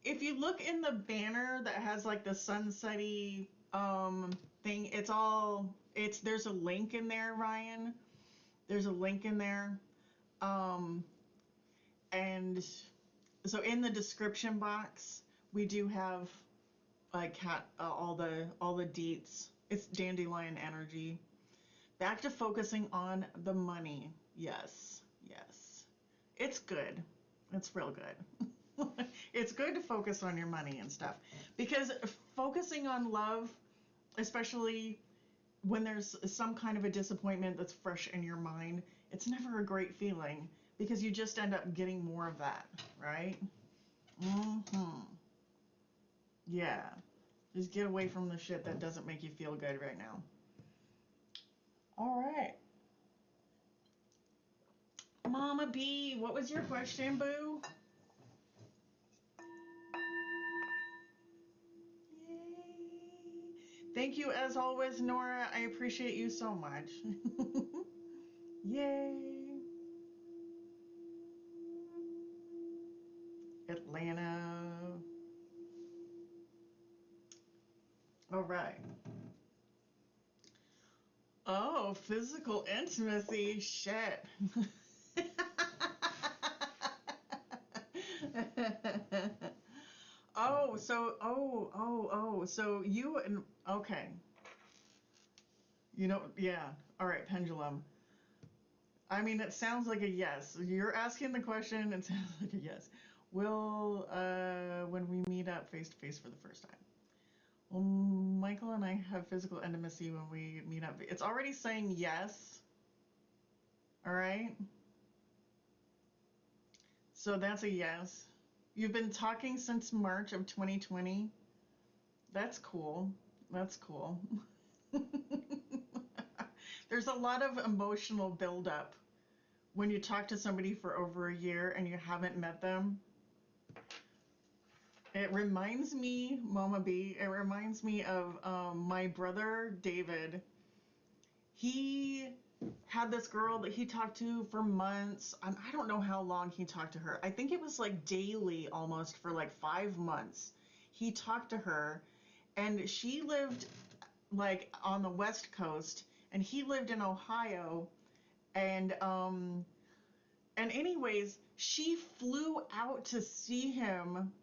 If you look in the banner that has like the sunsetty thing, there's a link in there, Ryan. There's a link in there. Um and so in the description box, we do have like all the deets. It's DandelionEnergy. Back to focusing on the money. Yes. Yes. It's good. It's real good. It's good to focus on your money and stuff, because focusing on love, especially when there's some kind of a disappointment that's fresh in your mind, it's never a great feeling because you just end up getting more of that, right? Mm-hmm. Yeah. Just get away from the shit that doesn't make you feel good right now. All right. Mama B, what was your question, boo? Yay. Thank you as always, Nora. I appreciate you so much. Yay. Atlanta. All right. Oh, physical intimacy. Shit. So you and okay. Yeah. All right, pendulum. I mean, it sounds like a yes. You're asking the question, it sounds like a yes. Will, when we meet up face to face for the first time? Well, Michael and I have physical intimacy when we meet up. It's already saying yes. All right. So that's a yes. You've been talking since March of 2020. That's cool. That's cool. There's a lot of emotional buildup when you talk to somebody for over a year and you haven't met them. It reminds me, Mama B, it reminds me of my brother David. He had this girl that he talked to for months. I don't know how long he talked to her. I think it was like daily almost for like 5 months. He talked to her, and she lived like on the West Coast, and he lived in Ohio. And anyways, she flew out to see him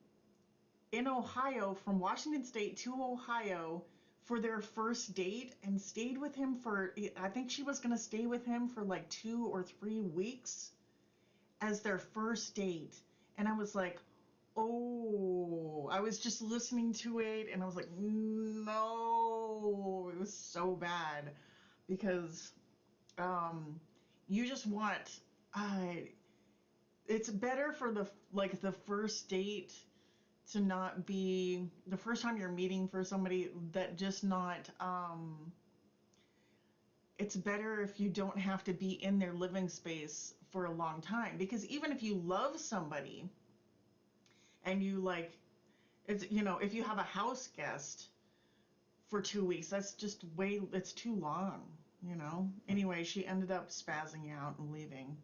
in Ohio from Washington State to Ohio for their first date and stayed with him for, I think she was going to stay with him for like 2 or 3 weeks as their first date. And I was like, oh, I was just listening to it and I was like, no, it was so bad because you just want, uh, it's better for the first date to not be the first time you're meeting for somebody that just not it's better if you don't have to be in their living space for a long time, because even if you love somebody and you like if you have a house guest for 2 weeks, that's just it's too long. Anyway, she ended up spazzing out and leaving.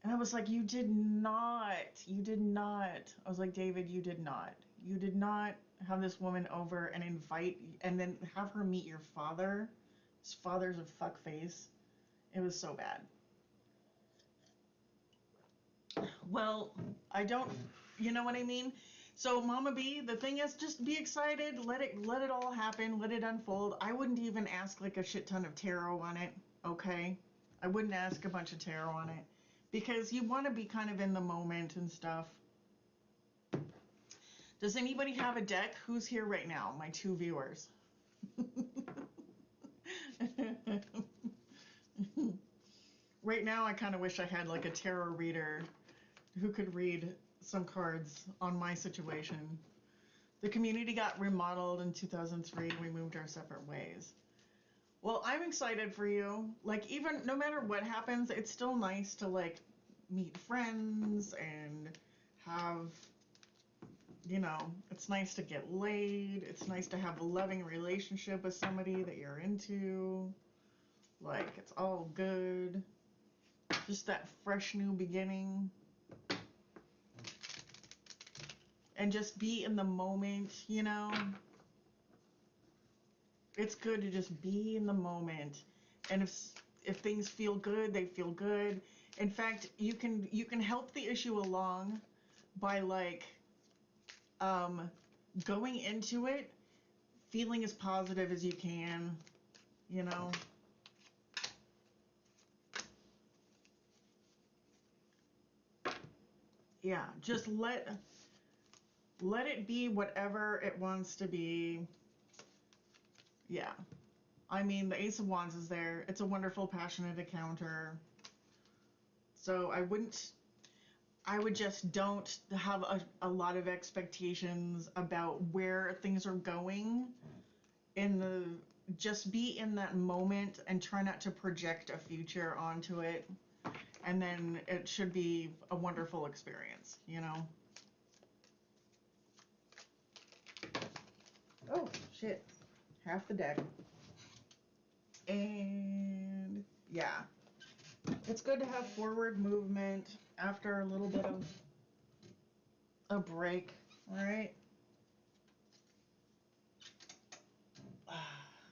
And I was like, you did not. You did not. I was like, David, you did not. You did not have this woman over and invite and then have her meet your father. His father's a fuckface. It was so bad. Well, I don't, you know what I mean? So Mama B, the thing is, just be excited, let it all happen, let it unfold. I wouldn't even ask like a shit ton of tarot on it, okay? I wouldn't ask a bunch of tarot on it because you want to be kind of in the moment and stuff. Does anybody have a deck? Who's here right now? My 2 viewers. Right now, I kind of wish I had like a tarot reader who could read some cards on my situation. The community got remodeled in 2003. We moved our separate ways. Well, I'm excited for you. Like, even no matter what happens, it's still nice to like meet friends and have, it's nice to get laid. It's nice to have a loving relationship with somebody that you're into. Like, it's all good. Just that fresh new beginning. And just be in the moment, It's good to just be in the moment. And if things feel good, they feel good. In fact, you can help the issue along by like going into it feeling as positive as you can, you know. Yeah, just let it be whatever it wants to be. Yeah. I mean, the Ace of Wands is there. It's a wonderful, passionate encounter. So I would just don't have a lot of expectations about where things are going just be in that moment and try not to project a future onto it. And then it should be a wonderful experience, Oh, shit. Half the deck. And yeah, it's good to have forward movement after a little bit of a break, all right?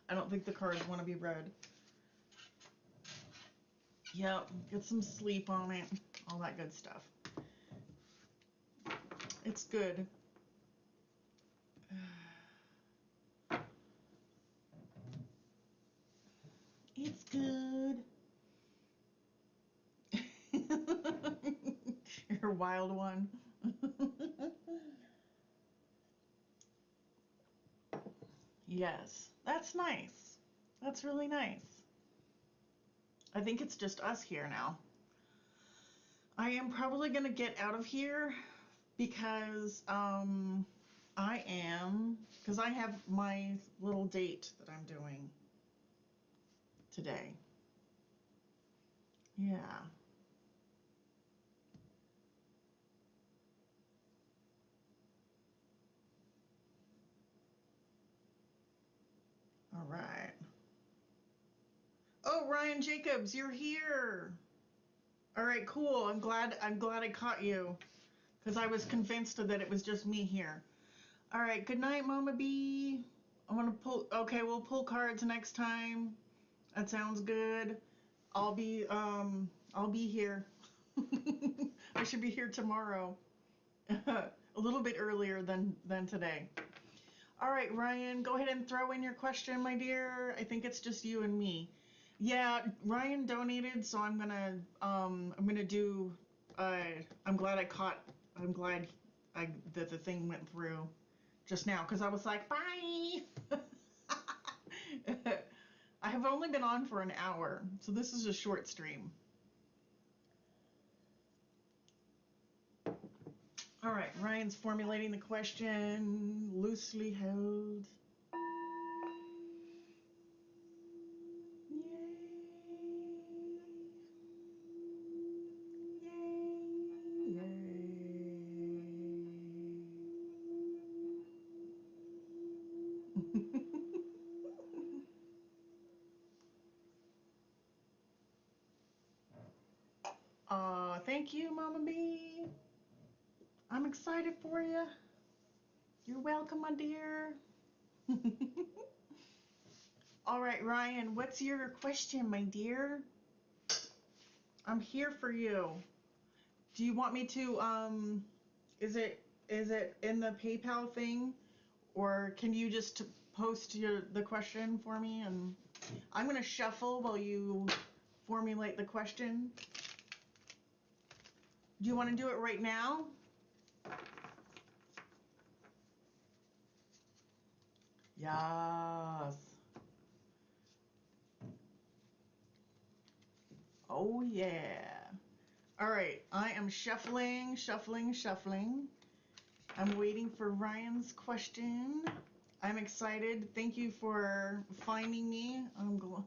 I don't think the cards want to be read. Yep, get some sleep on it, all that good stuff. It's good. It's good. You're a wild one. Yes, that's nice. That's really nice. I think it's just us here now. I am probably going to get out of here because because I have my little date that I'm doing today. Yeah. All right. Oh, Ryan Jacobs, you're here. All right, cool. I'm glad I caught you because I was convinced that it was just me here. All right, good night, Mama B. I want to pull. Okay, we'll pull cards next time. That sounds good. I'll be here. I should be here tomorrow. A little bit earlier than today. All right, Ryan, go ahead and throw in your question, my dear. I think it's just you and me. Yeah, Ryan donated, so I'm gonna do. I'm glad that the thing went through just now because I was like, bye. I have only been on for an hour, so this is a short stream. All right, Ryan's formulating the question, loosely held. Thank you, Mama B. I'm excited for you. You're welcome, my dear. All right, Ryan, what's your question, my dear? I'm here for you. Do you want me to, is it in the PayPal thing? Or can you just post the question for me? And I'm going to shuffle while you formulate the question. Do you want to do it right now? Yes. Oh, yeah. All right. I am shuffling. I'm waiting for Ryan's question. I'm excited. Thank you for finding me. I'm going.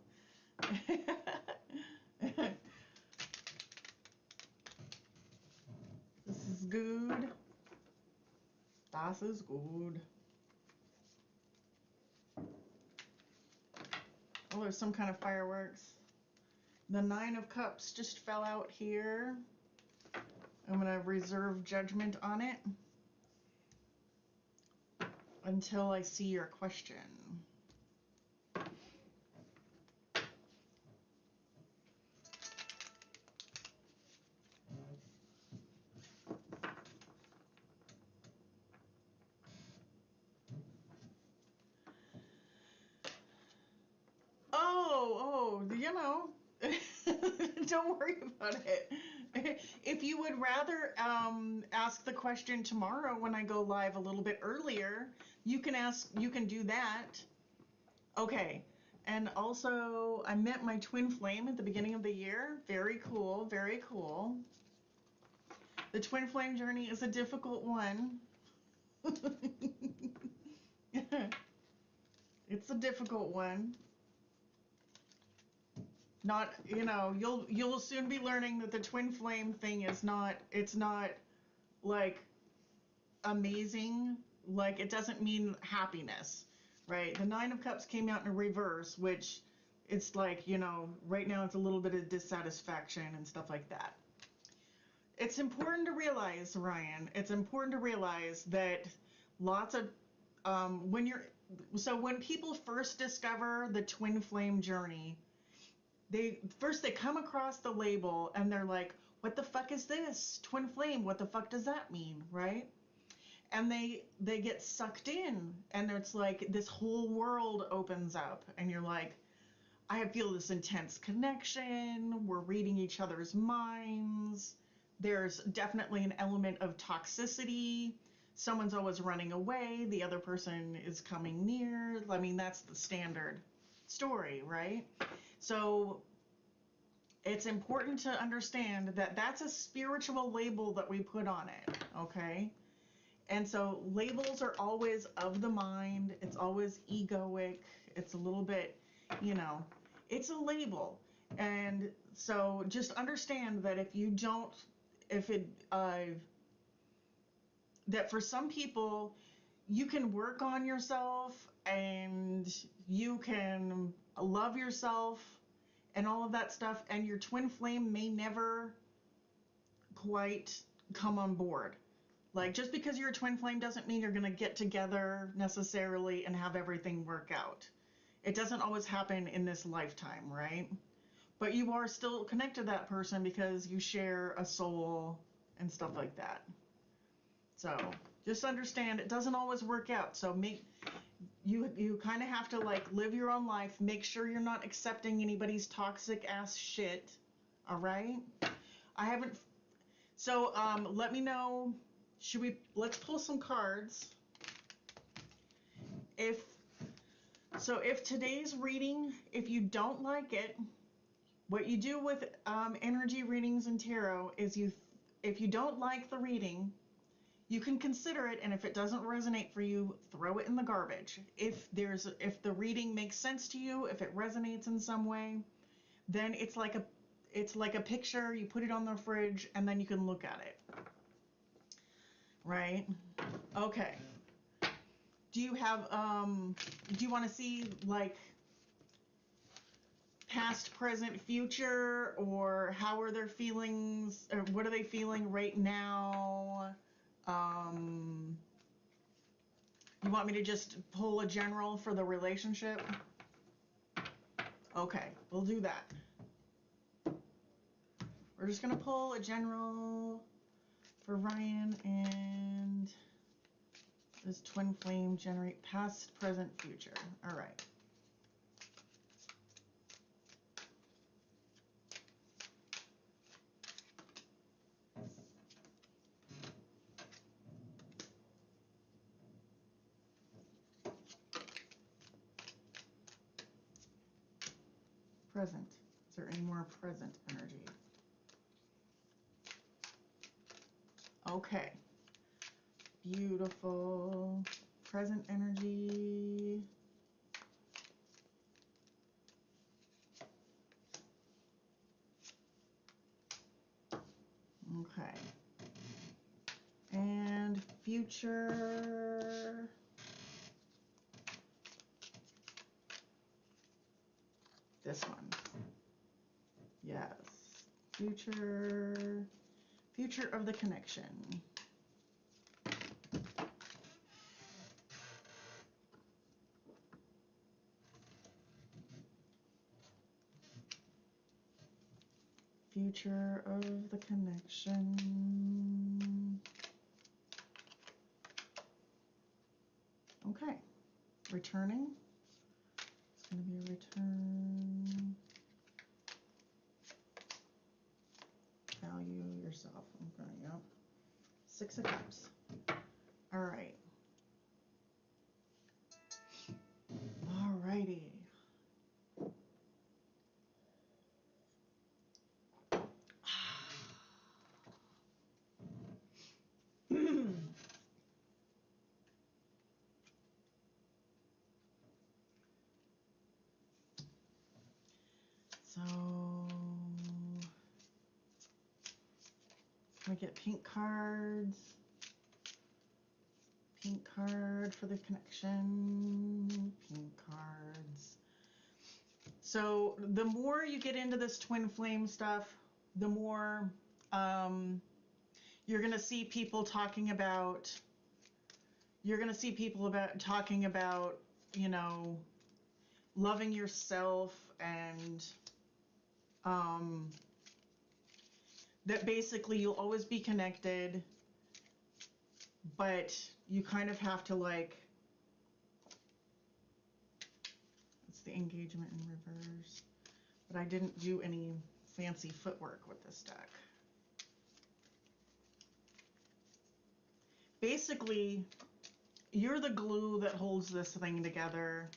This is good. Das is good. Oh, there's some kind of fireworks. The 9 of Cups just fell out here. I'm going to reserve judgment on it until I see your question. Oh, you know, don't worry about it. If you would rather ask the question tomorrow when I go live a little bit earlier, you can do that. Okay. And also, I met my twin flame at the beginning of the year. Very cool, very cool. The twin flame journey is a difficult one. It's a difficult one. Not, you know, you'll soon be learning that the twin flame thing is not, it's not like amazing. Like, it doesn't mean happiness, right? The 9 of Cups came out in reverse, which it's like, you know, right now it's a little bit of dissatisfaction and stuff like that. It's important to realize, Ryan, it's important to realize that lots of, when people first discover the twin flame journey, they come across the label and they're like, what the fuck is this? Twin flame, what the fuck does that mean, right? And they get sucked in, and it's like this whole world opens up, and you're like, I feel this intense connection, we're reading each other's minds, there's definitely an element of toxicity, someone's always running away, the other person is coming near. I mean, that's the standard story, right? So it's important to understand that that's a spiritual label that we put on it, okay? And so labels are always of the mind. It's always egoic. It's a little bit, you know, it's a label. And so just understand that that for some people, you can work on yourself and you can love yourself and all of that stuff, and your twin flame may never quite come on board. Like, just because you're a twin flame doesn't mean you're going to get together necessarily and have everything work out. It doesn't always happen in this lifetime, right? But you are still connected to that person because you share a soul and stuff like that. So just understand it doesn't always work out. So you kind of have to like live your own life. Make sure you're not accepting anybody's toxic ass shit. All right? So let me know. Let's pull some cards. If today's reading, if you don't like it, what you do with energy readings and tarot is if you don't like the reading, you can consider it, and if it doesn't resonate for you, throw it in the garbage. If the reading makes sense to you, if it resonates in some way, then it's like a picture. You put it on the fridge, and then you can look at it. Right? Okay. Do you want to see like past, present, future, or how are their feelings, or what are they feeling right now? You want me to just pull a general for the relationship? Okay, we'll do that. We're just going to pull a general for Ryan, and this twin flame generate past, present, future. All right. Present. Is there any more present energy? Okay. Beautiful. Present energy. Okay. And future. This one. Yes. Future. Future of the connection. Future of the connection. Okay. Returning. It's going to be a return. Value yourself. Okay, yep. 6 of Cups. All right. All righty. So, can I get pink cards? Pink card for the connection. Pink cards. So, the more you get into this twin flame stuff, the more you're going to see people talking about, talking about, you know, loving yourself and that basically you'll always be connected, but you kind of have to like, it's the engagement in reverse, but I didn't do any fancy footwork with this deck. Basically, you're the glue that holds this thing together.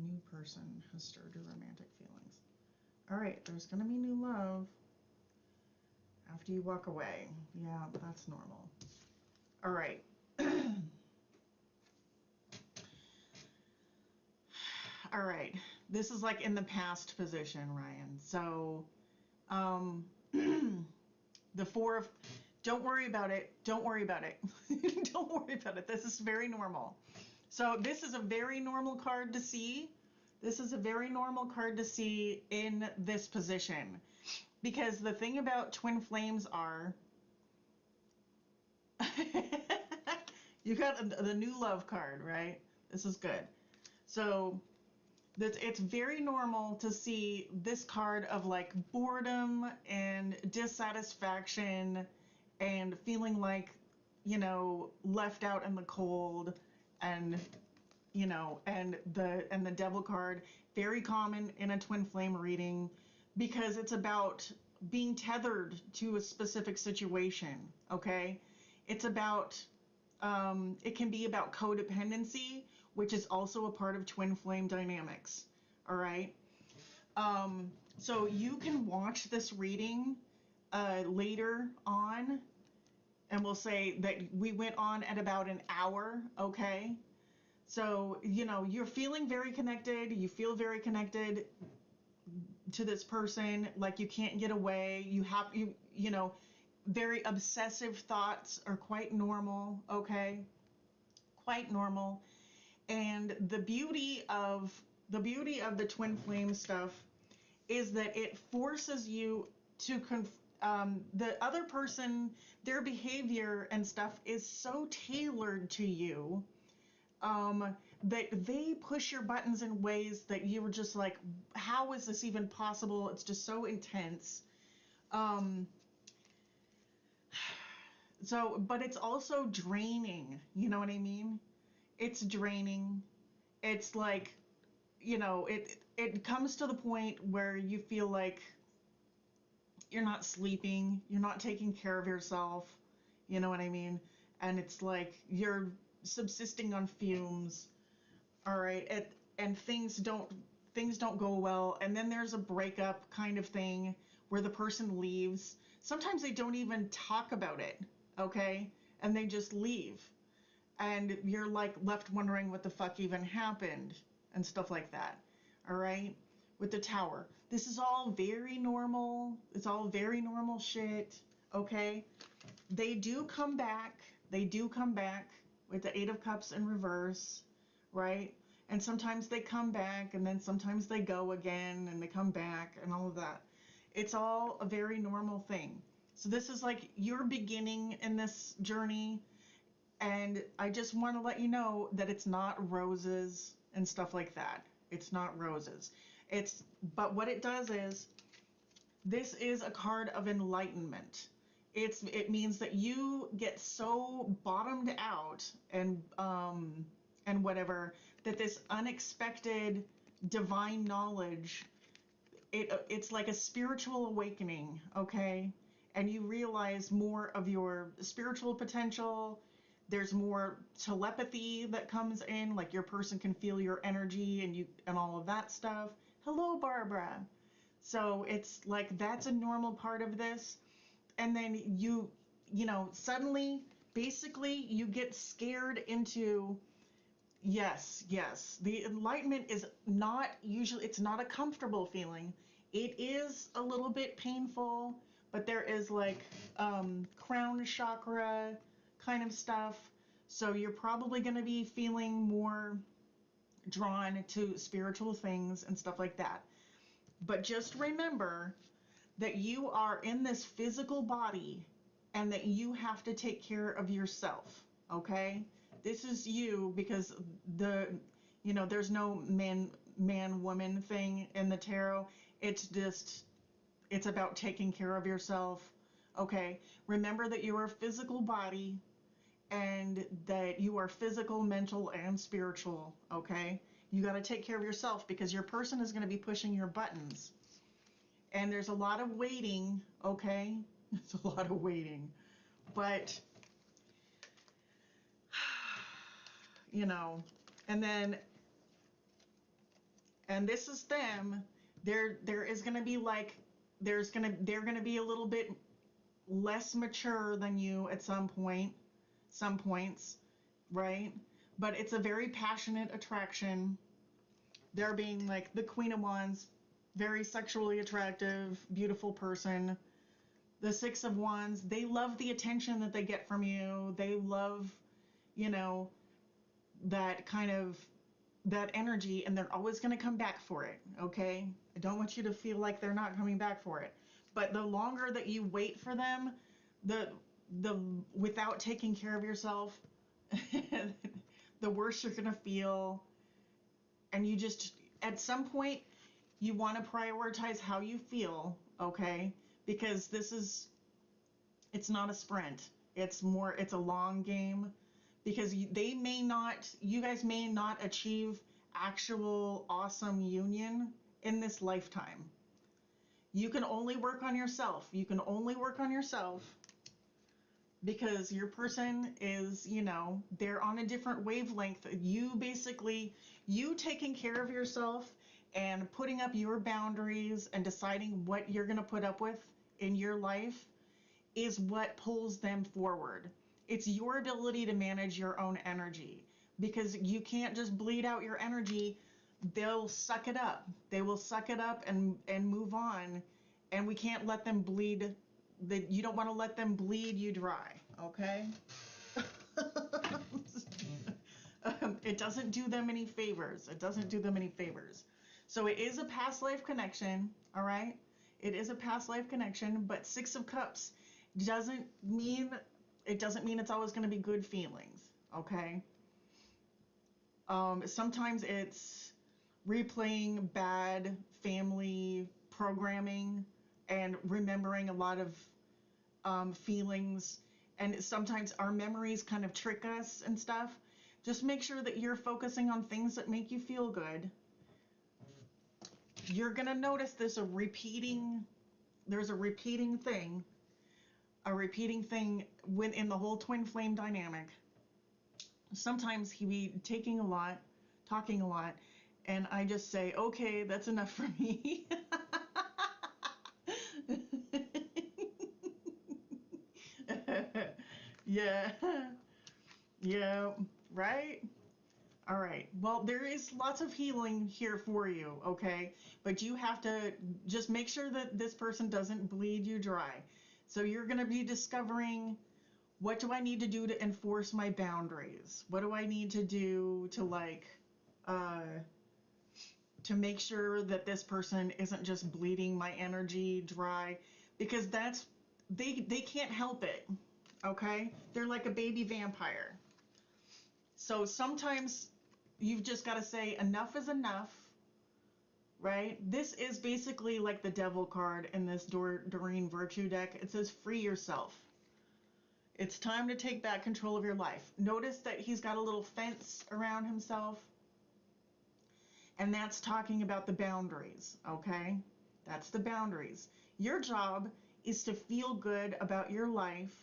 New person has stirred your romantic feelings. All right, there's going to be new love after you walk away. Yeah, that's normal. All right. All right. This is like in the past position, Ryan. So, the 4 of, don't worry about it. Don't worry about it. Don't worry about it. This is very normal. So this is a very normal card to see. This is a very normal card to see in this position. Because the thing about twin flames are, you got the new love card, right? This is good. So it's very normal to see this card of like boredom and dissatisfaction and feeling like, you know, left out in the cold, and you know, and the devil card, very common in a twin flame reading because it's about being tethered to a specific situation. Okay, it's about it can be about codependency, which is also a part of twin flame dynamics. All right. So you can watch this reading later on, and we'll say that we went on at about an hour. Okay. So, you know, you're feeling very connected. You feel very connected to this person, like you can't get away. You know, very obsessive thoughts are quite normal. Okay. Quite normal. And the beauty of the twin flame stuff is that it forces you to the other person, their behavior and stuff is so tailored to you that they push your buttons in ways that you were just like, how is this even possible? It's just so intense. So, but it's also draining. You know what I mean? It's draining. It's like, you know, it comes to the point where you feel like you're not sleeping, you're not taking care of yourself, you know what I mean? And it's like you're subsisting on fumes. All right, and things don't go well, and then there's a breakup kind of thing where the person leaves. Sometimes they don't even talk about it, okay? And they just leave. And you're like left wondering what the fuck even happened and stuff like that. All right? With the Tower. This is all very normal. It's all very normal shit, okay? They do come back. They do come back with the Eight of Cups in reverse, right? And sometimes they come back, and then sometimes they go again, and they come back, and all of that. It's all a very normal thing. So this is like your beginning in this journey, and I just want to let you know that it's not roses and stuff like that. It's not roses. But what it does is, this is a card of enlightenment. It means that you get so bottomed out and whatever, that this unexpected divine knowledge, it's like a spiritual awakening, okay? And you realize more of your spiritual potential. There's more telepathy that comes in, like your person can feel your energy and all of that stuff. Hello, Barbara. So it's like that's a normal part of this. And then you know, suddenly, basically, you get scared into, yes, the enlightenment is not usually, it's not a comfortable feeling. It is a little bit painful, but there is like crown chakra kind of stuff. So you're probably going to be feeling more drawn to spiritual things and stuff like that. But just remember that you are in this physical body and that you have to take care of yourself, okay? This is you, because there's no man woman thing in the tarot. It's about taking care of yourself, okay? Remember that you are a physical body and that you are physical, mental, and spiritual, okay? You got to take care of yourself because your person is going to be pushing your buttons. And there's a lot of waiting, okay? It's a lot of waiting. But, you know, and this is them. There is going to be like, they're going to be a little bit less mature than you at some points, right? But it's a very passionate attraction. They're being like the Queen of Wands, very sexually attractive, beautiful person. The Six of Wands, they love the attention that they get from you. They love, that kind of, that energy, and they're always going to come back for it, okay? I don't want you to feel like they're not coming back for it. But the longer that you wait for them, the without taking care of yourself, the worse you're going to feel. And you just, at some point, you want to prioritize how you feel, okay? Because it's not a sprint. It's a long game, because you guys may not achieve actual awesome union in this lifetime. You can only work on yourself. Because your person is, they're on a different wavelength. You taking care of yourself and putting up your boundaries and deciding what you're going to put up with in your life is what pulls them forward. It's your ability to manage your own energy, because you can't just bleed out your energy. They'll suck it up. They will suck it up and move on. And we can't let them bleed. You don't want to let them bleed you dry, okay? It doesn't do them any favors. So it is a past life connection, all right? It is a past life connection, but Six of Cups doesn't mean it's always going to be good feelings, okay? Sometimes it's replaying bad family programming and remembering a lot of feelings, and sometimes our memories kind of trick us and stuff. Just make sure that you're focusing on things that make you feel good. You're gonna notice there's a repeating thing when in the whole twin flame dynamic. Sometimes he be talking a lot, and I just say, okay, that's enough for me. Yeah. Yeah. Right? All right. Well, there is lots of healing here for you, okay? But you have to just make sure that this person doesn't bleed you dry. So you're going to be discovering, what do I need to do to enforce my boundaries? What do I need to do to uh to make sure that this person isn't just bleeding my energy dry, because they can't help it, okay? They're like a baby vampire. So sometimes you've just got to say enough is enough, right? This is basically like the devil card in this Doreen Virtue deck. It says free yourself. It's time to take back control of your life. Notice that he's got a little fence around himself, and that's talking about the boundaries, okay? That's the boundaries. Your job is to feel good about your life,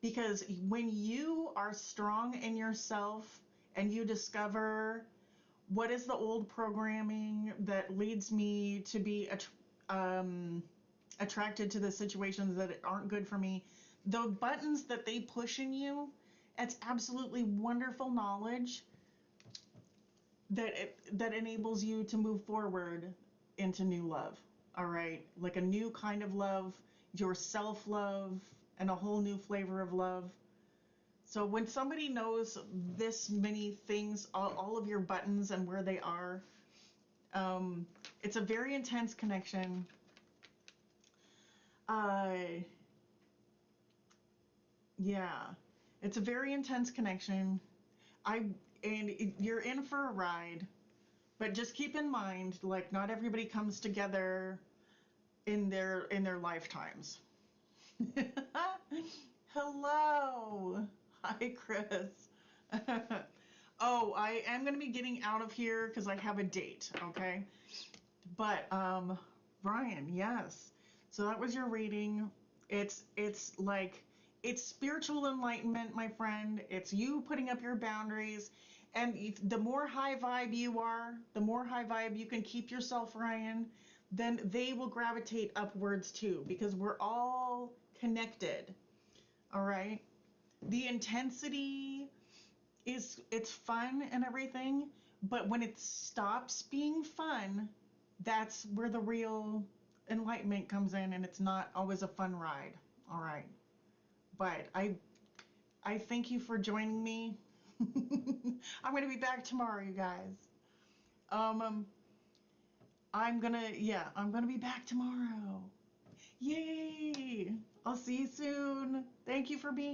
because when you are strong in yourself and you discover, what is the old programming that leads me to be attracted to the situations that aren't good for me, the buttons that they push in you, it's absolutely wonderful knowledge that enables you to move forward into new love. All right, like a new kind of love, your self love, and a whole new flavor of love. So when somebody knows this many things, all of your buttons and where they are, it's a very intense connection. Uh, yeah, it's a very intense connection. You're in for a ride, but just keep in mind, like, not everybody comes together in their lifetimes. Hello. Hi, Chris. Oh, I am going to be getting out of here because I have a date, okay? But Brian, yes. So that was your reading. It's like, it's spiritual enlightenment, my friend. It's you putting up your boundaries, and the more high vibe you are, the more high vibe you can keep yourself, Ryan, then they will gravitate upwards too, because we're all connected. All right? The intensity it's fun and everything, but when it stops being fun, that's where the real enlightenment comes in, and it's not always a fun ride. All right. But I thank you for joining me. I'm going to be back tomorrow, you guys. Um I'm going to be back tomorrow. Yay! I'll see you soon. Thank you for being